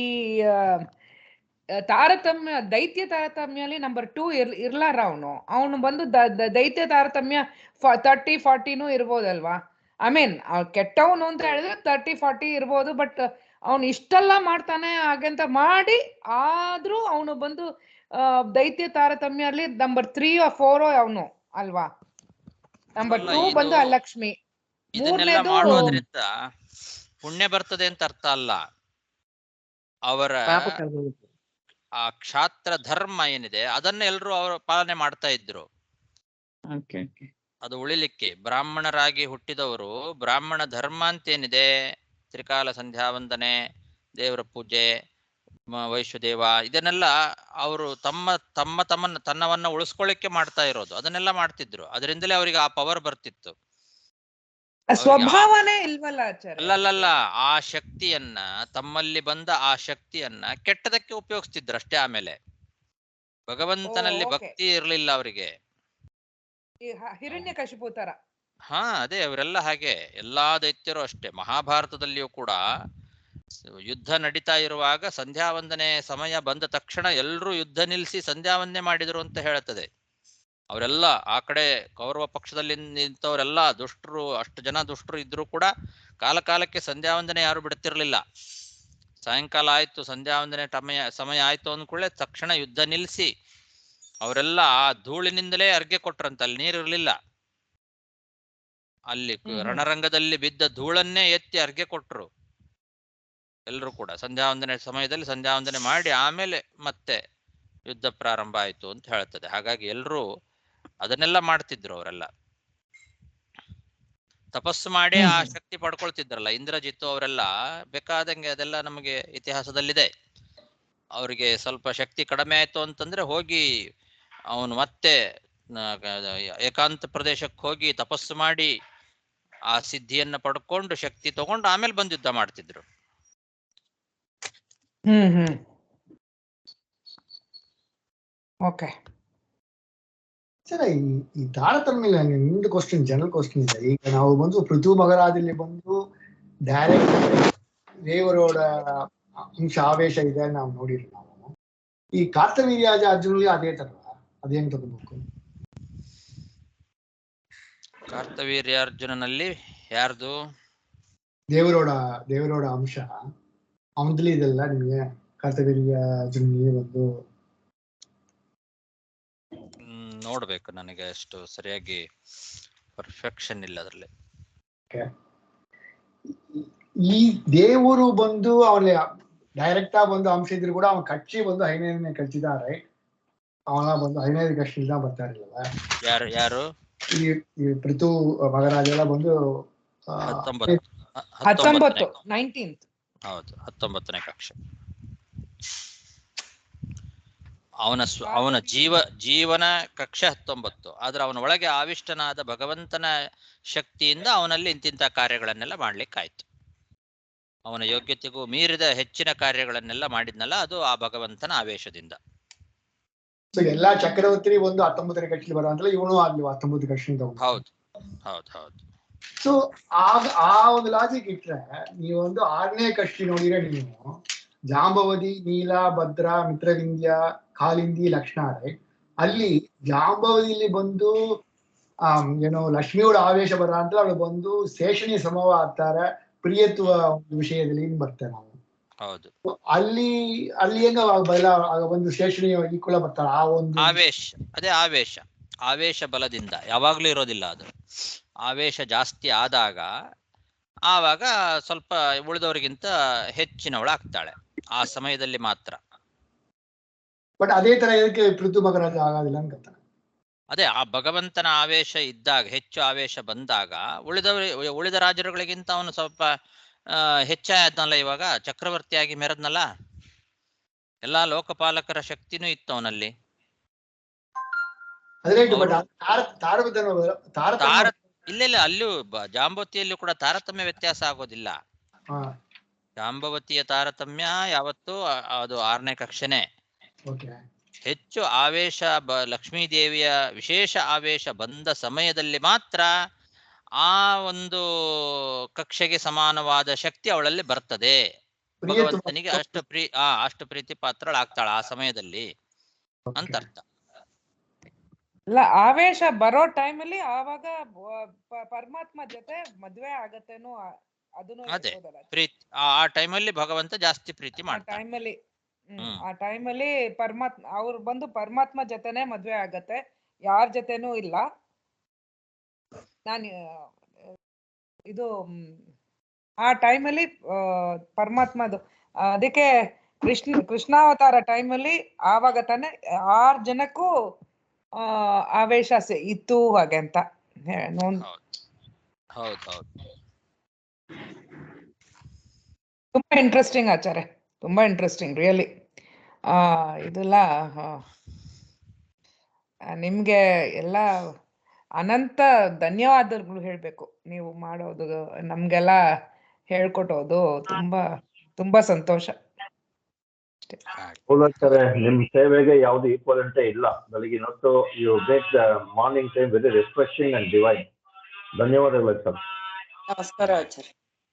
ತಾರತಮ್ಯ, ದೈತ್ಯ ತಾರತಮ್ಯಲ್ಲಿ ನಂಬರ್ 2 ಇರ್ಲಾರ. ಅವನು ಬಂದು ದೈತ್ಯ ತಾರತಮ್ಯ 30-40 ಇರ್ಬೋದಲ್ವಾ? ಐ ಮೀನ್ ಕೆಟ್ಟವನು ಅಂತ ಹೇಳಿದ್ರೆ 30-40 ಇರ್ಬೋದು. ಬಟ್ ಅವನು ಇಷ್ಟೆಲ್ಲ ಮಾಡ್ತಾನೆ ಹಾಗಂತ ಮಾಡಿ ಆದ್ರೂ ಅವನು ಬಂದು ದೈತ್ಯ ತಾರತಮ್ಯಲ್ಲಿ ನಂಬರ್ 3 or 4 ಅವನು ಅಲ್ವಾ? ನಂಬರ್ 2 ಬಂದು ಲಕ್ಷ್ಮಿ. ಮಾಡೋದ್ರಿಂದ ಪುಣ್ಯ ಬರ್ತದೆ ಅಂತ ಅರ್ಥ ಅಲ್ಲ. ಅವರ ಆ ಕ್ಷಾತ್ರ ಧರ್ಮ ಏನಿದೆ ಅದನ್ನ ಎಲ್ಲರೂ ಅವರು ಪಾಲನೆ ಮಾಡ್ತಾ ಇದ್ರು. ಅದು ಉಳಿಲಿಕ್ಕೆ ಬ್ರಾಹ್ಮಣರಾಗಿ ಹುಟ್ಟಿದವರು ಬ್ರಾಹ್ಮಣ ಧರ್ಮ ಅಂತೇನಿದೆ, ತ್ರಿಕಾಲ ಸಂಧ್ಯಾವಂದನೆ, ದೇವರ ಪೂಜೆ, ವೈಶ್ವದೇವ, ಇದನ್ನೆಲ್ಲ ಅವರು ತನ್ನವನ್ನ ಉಳಿಸ್ಕೊಳ್ಳಿಕ್ಕೆ ಮಾಡ್ತಾ ಇರೋದು. ಅದನ್ನೆಲ್ಲ ಮಾಡ್ತಿದ್ರು. ಅದರಿಂದಲೇ ಅವರಿಗೆ ಆ ಪವರ್ ಬರ್ತಿತ್ತು. ಸ್ವಭಾವನೇ ಇಲ್ವಲ್ಲ ಆಚಾರ್ಯ. ಅಲ್ಲಲ್ಲ, ಆ ಶಕ್ತಿಯನ್ನ, ತಮ್ಮಲ್ಲಿ ಬಂದ ಆ ಶಕ್ತಿಯನ್ನ ಕೆಟ್ಟದಕ್ಕೆ ಉಪಯೋಗಿಸ್ತಿದ್ರು ಅಷ್ಟೇ. ಆಮೇಲೆ ಭಗವಂತನಲ್ಲಿ ಭಕ್ತಿ ಇರ್ಲಿಲ್ಲ ಅವರಿಗೆ. ಹಿರಣ್ಯಕಶಿಪು ತರ. ಹಾ, ಅದೇ ಅವರೆಲ್ಲ ಹಾಗೆ. ಎಲ್ಲಾ ದೈತ್ಯರು ಅಷ್ಟೇ. ಮಹಾಭಾರತದಲ್ಲಿಯೂ ಕೂಡ ಯುದ್ಧ ನಡೀತಾ ಇರುವಾಗ ಸಂಧ್ಯಾವಂದನೆ ಸಮಯ ಬಂದ ತಕ್ಷಣ ಎಲ್ಲರೂ ಯುದ್ಧ ನಿಲ್ಲಿಸಿ ಸಂಧ್ಯಾವಂದನೆ ಮಾಡಿದ್ರು ಅಂತ ಹೇಳುತ್ತದೆ. ಅವರೆಲ್ಲ ಆ ಕಡೆ ಕೌರವ ಪಕ್ಷದಲ್ಲಿ ನಿಂತವರೆಲ್ಲ ದುಷ್ಟರು, ಅಷ್ಟು ಜನ ದುಷ್ಟರು ಇದ್ರು ಕೂಡ ಕಾಲಕ್ಕೆ ಸಂಧ್ಯಾವಂದನೆ ಯಾರು ಬಿಡ್ತಿರ್ಲಿಲ್ಲ. ಸಾಯಂಕಾಲ ಆಯ್ತು, ಸಂಧ್ಯಾವಂದನೆ ಸಮಯ ಆಯ್ತು ಅಂದ್ಕೂಡಲೇ ತಕ್ಷಣ ಯುದ್ಧ ನಿಲ್ಲಿಸಿ ಅವರೆಲ್ಲ ಆ ಧೂಳಿನಿಂದಲೇ ಅರ್ಘ್ಯ ಕೊಟ್ರಂತ. ಅಲ್ಲಿ ನೀರಿರ್ಲಿಲ್ಲ. ಅಲ್ಲಿ ರಣರಂಗದಲ್ಲಿ ಬಿದ್ದ ಧೂಳನ್ನೇ ಎತ್ತಿ ಅರ್ಘ್ಯ ಕೊಟ್ರು. ಎಲ್ಲರೂ ಕೂಡ ಸಂಧ್ಯಾವಂದನೆ ಸಮಯದಲ್ಲಿ ಸಂಧ್ಯಾವಂದನೆ ಮಾಡಿ ಆಮೇಲೆ ಮತ್ತೆ ಯುದ್ಧ ಪ್ರಾರಂಭ ಆಯ್ತು ಅಂತ ಹೇಳ್ತದೆ. ಹಾಗಾಗಿ ಎಲ್ಲರೂ ಅದನ್ನೆಲ್ಲ ಮಾಡ್ತಿದ್ರು. ಅವರೆಲ್ಲ ತಪಸ್ಸು ಮಾಡಿ ಆ ಶಕ್ತಿ ಪಡ್ಕೊಳ್ತಿದ್ರಲ್ಲ. ಇಂದ್ರಜಿತ್ತು ಅವರೆಲ್ಲ ಬೇಕಾದಂಗೆ, ಅದೆಲ್ಲ ನಮಗೆ ಇತಿಹಾಸದಲ್ಲಿದೆ. ಅವರಿಗೆ ಸ್ವಲ್ಪ ಶಕ್ತಿ ಕಡಿಮೆ ಆಯ್ತು ಅಂತಂದ್ರೆ ಹೋಗಿ ಅವನು ಮತ್ತೆ ಏಕಾಂತ ಪ್ರದೇಶಕ್ಕೆ ಹೋಗಿ ತಪಸ್ಸು ಮಾಡಿ ಆ ಸಿದ್ಧಿಯನ್ನ ಪಡ್ಕೊಂಡು ಶಕ್ತಿ ತಗೊಂಡು ಆಮೇಲೆ ಬಂದು ಯುದ್ಧ ಮಾಡ್ತಿದ್ರು. ಓಕೆ ಸರ್, ಈ ತಾರತಮ್ಯ ನಿಮ್ದು ಕ್ವಶನ್, ಜನರಲ್ ಕ್ವಶನ್ ಇದೆ. ಈಗ ನಾವು ಬಂದು ಪೃಥು ಮಗರಾಜಲ್ಲಿ ಬಂದು ಡೈರೆಕ್ಟ್ ದೇವರೋಡ ಅಂಶ ಆವೇಶ ಇದೆ ನಾವು ನೋಡಿರಿ. ನಾವು ಈ ಕಾರ್ತವೀರ್ಯಾಜ ಅರ್ಜುನಲ್ಲಿ ಅದೇ ತರ ಅದೇನ್ ತಗೋಬೇಕು? ಕಾರ್ತವೀರ್ಯಾರ್ಜುನನಲ್ಲಿ ಯಾರ್ದು? ದೇವರೋಡ ಅಂಶ ಅವನದಲ್ಲಿ ಇದೆಲ್ಲ ನಿಮಗೆ ಕಾರ್ತವೀರ್ಯಾರ್ಜುನಲ್ಲಿ ಒಂದು ನೋಡ್ಬೇಕು. ನನಗೆ ಅಷ್ಟು ಸರಿಯಾಗಿ ಪರ್ಫೆಕ್ಷನ್ ಇಲ್ಲ ಅದ್ರಲ್ಲಿ. ಈ ದೇವರು ಬಂದು ಅವನ ಡೈರೆಕ್ಟ್ ಆಗಿ ಬಂದು ಅಂಶ ಇದ್ರು ಕೂಡ ಅವನ ಕಚ್ಚಿ ಬಂದು 5ನೇ ಕಚ್ಚಿದ್ದಾರೆ. ಅವನ ಬಂದು 5ನೇ ಕಚ್ಚಿದ ಬರ್ತಾ ಇರಲಿಲ್ಲ. ಯಾರು ಈ ಪೃಥು ಮಗರಾಜ ಎಲ್ಲ ಬಂದು 19 ಹೌದು, 19ನೇ ಕಕ್ಷೆ. ಅವನ ಜೀವನ ಕಕ್ಷೆ 19. ಆದ್ರೆ ಅವನ ಒಳಗೆ ಆವಿಷ್ಟನಾದ ಭಗವಂತನ ಶಕ್ತಿಯಿಂದ ಅವನಲ್ಲಿ ಇಂತಿಂತ ಕಾರ್ಯಗಳನ್ನೆಲ್ಲ ಮಾಡ್ಲಿಕ್ಕಾಯ್ತು. ಅವನ ಯೋಗ್ಯತೆಗೂ ಮೀರಿದ ಹೆಚ್ಚಿನ ಕಾರ್ಯಗಳನ್ನೆಲ್ಲ ಮಾಡಿದ್ನಲ್ಲ, ಅದು ಆ ಭಗವಂತನ ಆವೇಶದಿಂದ. ಎಲ್ಲಾ ಚಕ್ರವರ್ತಿ ಒಂದು 19ನೇ ಕಕ್ಷೆ ಬರುವಂತಲ್ಲ, ಇವನು ಆಗ್ಲಿ 19 ಕಕ್ಷೆ. ಹೌದು. ಸೊ ಆ ಒಂದು ಲಾಜಿಕ್ ಇಟ್ರೆ ನೀವೊಂದು 6ನೇ ಕಕ್ಷೆ ನೋಡಿದ್ರೆ ನೀವು ಜಾಂಬವತಿ, ನೀಲ, ಭದ್ರ, ಮಿತ್ರವಿಂಧ್ಯ, ಕಾಲಿಂದಿ, ಲಕ್ಷ್ಣ, ಅಲ್ಲಿ ಜಾಂಬವತಿಲಿ ಬಂದು ಏನೋ ಲಕ್ಷ್ಮಿಯೋட ಆವೇಶ ಬರ ಅಂತ ಅವಳು ಬಂದು ಶೇಷಣಿ ಸಮವ ಆಗ್ತಾರೆ ಪ್ರಿಯತ್ವ ವಿಷಯದಲ್ಲಿ ಬರ್ತಾರೆ ನಾವು. ಹೌದು, ಅಲ್ಲಿ ಹೆಂಗ ಆಗ ಒಂದು ಶೇಷಣಿ ಈಕ್ವಲ ಬರ್ತಾರೆ. ಆ ಒಂದು ಆವೇಶ, ಅದೇ ಆವೇಶ ಬಲದಿಂದ ಯಾವಾಗ್ಲೂ ಇರೋದಿಲ್ಲ. ಅದು ಆವೇಶ ಜಾಸ್ತಿ ಆದಾಗ ಆವಾಗ ಸ್ವಲ್ಪ ಉಳಿದವರಿಗಿಂತ ಹೆಚ್ಚಿನವಳಾಗ್ತಾಳೆ ಆ ಸಮಯದಲ್ಲಿ ಮಾತ್ರ. ಬಟ್ ಅದೇ ತರ ಇದಕ್ಕೆ ಪೃಥು ಮಗರಾಜ ಆಗೋದಿಲ್ಲ ಅಂತ. ಅದೇ ಆ ಭಗವಂತನ ಆವೇಶ ಇದ್ದಾಗ, ಹೆಚ್ಚು ಆವೇಶ ಬಂದಾಗ ಉಳಿದ ರಾಜರುಗಳಿಗಿಂತ ಅವನು ಸ್ವಲ್ಪ ಹೆಚ್ಚಾಯದ್ನಲ್ಲ. ಇವಾಗ ಚಕ್ರವರ್ತಿಯಾಗಿ ಮೆರೆದ್ನಲ್ಲ, ಎಲ್ಲಾ ಲೋಕಪಾಲಕರ ಶಕ್ತಿನೂ ಇತ್ತು ಅವನಲ್ಲಿ. ಇಲ್ಲ, ಅಲ್ಲೂ ಜಾಂಬವತಿಯಲ್ಲೂ ಕೂಡ ತಾರತಮ್ಯ ವ್ಯತ್ಯಾಸ ಆಗೋದಿಲ್ಲ. ಜಾಂಬವತಿಯ ತಾರತಮ್ಯ ಯಾವತ್ತು ಅದು 6ನೇ ಕಕ್ಷೆನೆ. ಹೆಚ್ಚು ಆವೇಶ ಲಕ್ಷ್ಮೀ ದೇವಿಯ ವಿಶೇಷ ಆವೇಶ ಬಂದ ಸಮಯದಲ್ಲಿ ಮಾತ್ರ ಆ ಒಂದು ಕಕ್ಷೆಗೆ ಸಮಾನವಾದ ಶಕ್ತಿ ಅವಳಲ್ಲಿ ಬರ್ತದೆ. ಭಗವಂತನಿಗೆ ಅಷ್ಟು ಪ್ರೀತಿ ಪಾತ್ರಳಾಗ್ತಾಳ ಆ ಸಮಯದಲ್ಲಿ ಅಂತ ಅರ್ಥ. ಅಲ್ಲ, ಆವೇಶ ಬರೋ ಟೈಮಲ್ಲಿ ಆವಾಗ ಪರಮಾತ್ಮ ಜೊತೆ ಮದ್ವೆ ಆಗತ್ತೇನೋ, ಅದನ್ನು ಅದೇ ಪ್ರೀತಿ. ಆ ಟೈಮಲ್ಲಿ ಭಗವಂತ ಜಾಸ್ತಿ ಪ್ರೀತಿ ಮಾಡ್ತಾನೆ. ಆ ಟೈಮಲ್ಲಿ ಪರಮಾತ್ಮ ಅವ್ರು ಬಂದು ಪರಮಾತ್ಮ ಜೊತೆನೆ ಮದ್ವೆ ಆಗತ್ತೆ, ಯಾರ ಜೊತೆನೂ ಇಲ್ಲ. ನಾನು ಇದು ಆ ಟೈಮಲ್ಲಿ ಪರಮಾತ್ಮದು, ಅದಕ್ಕೆ ಕೃಷ್ಣಾವತಾರ ಟೈಮಲ್ಲಿ ಆವಾಗ ತಾನೆ 6 ಜನಕ್ಕೂ ಆವೇಶ ಇತ್ತು ಹಾಗೆ ಅಂತ. ಹೌದು. ತುಂಬಾ ಇಂಟ್ರೆಸ್ಟಿಂಗ್ ಆಚಾರ್ಯ, ತುಂಬಾ ಇಂಟ್ರೆಸ್ಟಿಂಗ್ ರಿಯಲಿ. ಇದೆಲ್ಲ ನಿಮ್ಗೆ ಎಲ್ಲ ಅನಂತ ಧನ್ಯವಾದಗಳು ಹೇಳ್ಬೇಕು. ನೀವು ಮಾಡೋದು ನಮ್ಗೆಲ್ಲ ಹೇಳ್ಕೊಟ್ಟೋದು ತುಂಬಾ ತುಂಬಾ ಸಂತೋಷ. ನಿಮ್ ಸೇವೆಗೆ ಯಾವ್ದು ಈಕ್ವಲೆಂಟೇ ಇಲ್ಲ. ಬೆಳಗಿನ ಹೊತ್ತು you make the morning time very refreshing and divine. ಧನ್ಯವಾದಗಳು ಸರ್. ನಮಸ್ಕಾರ ಆಚಾರ್ಯ.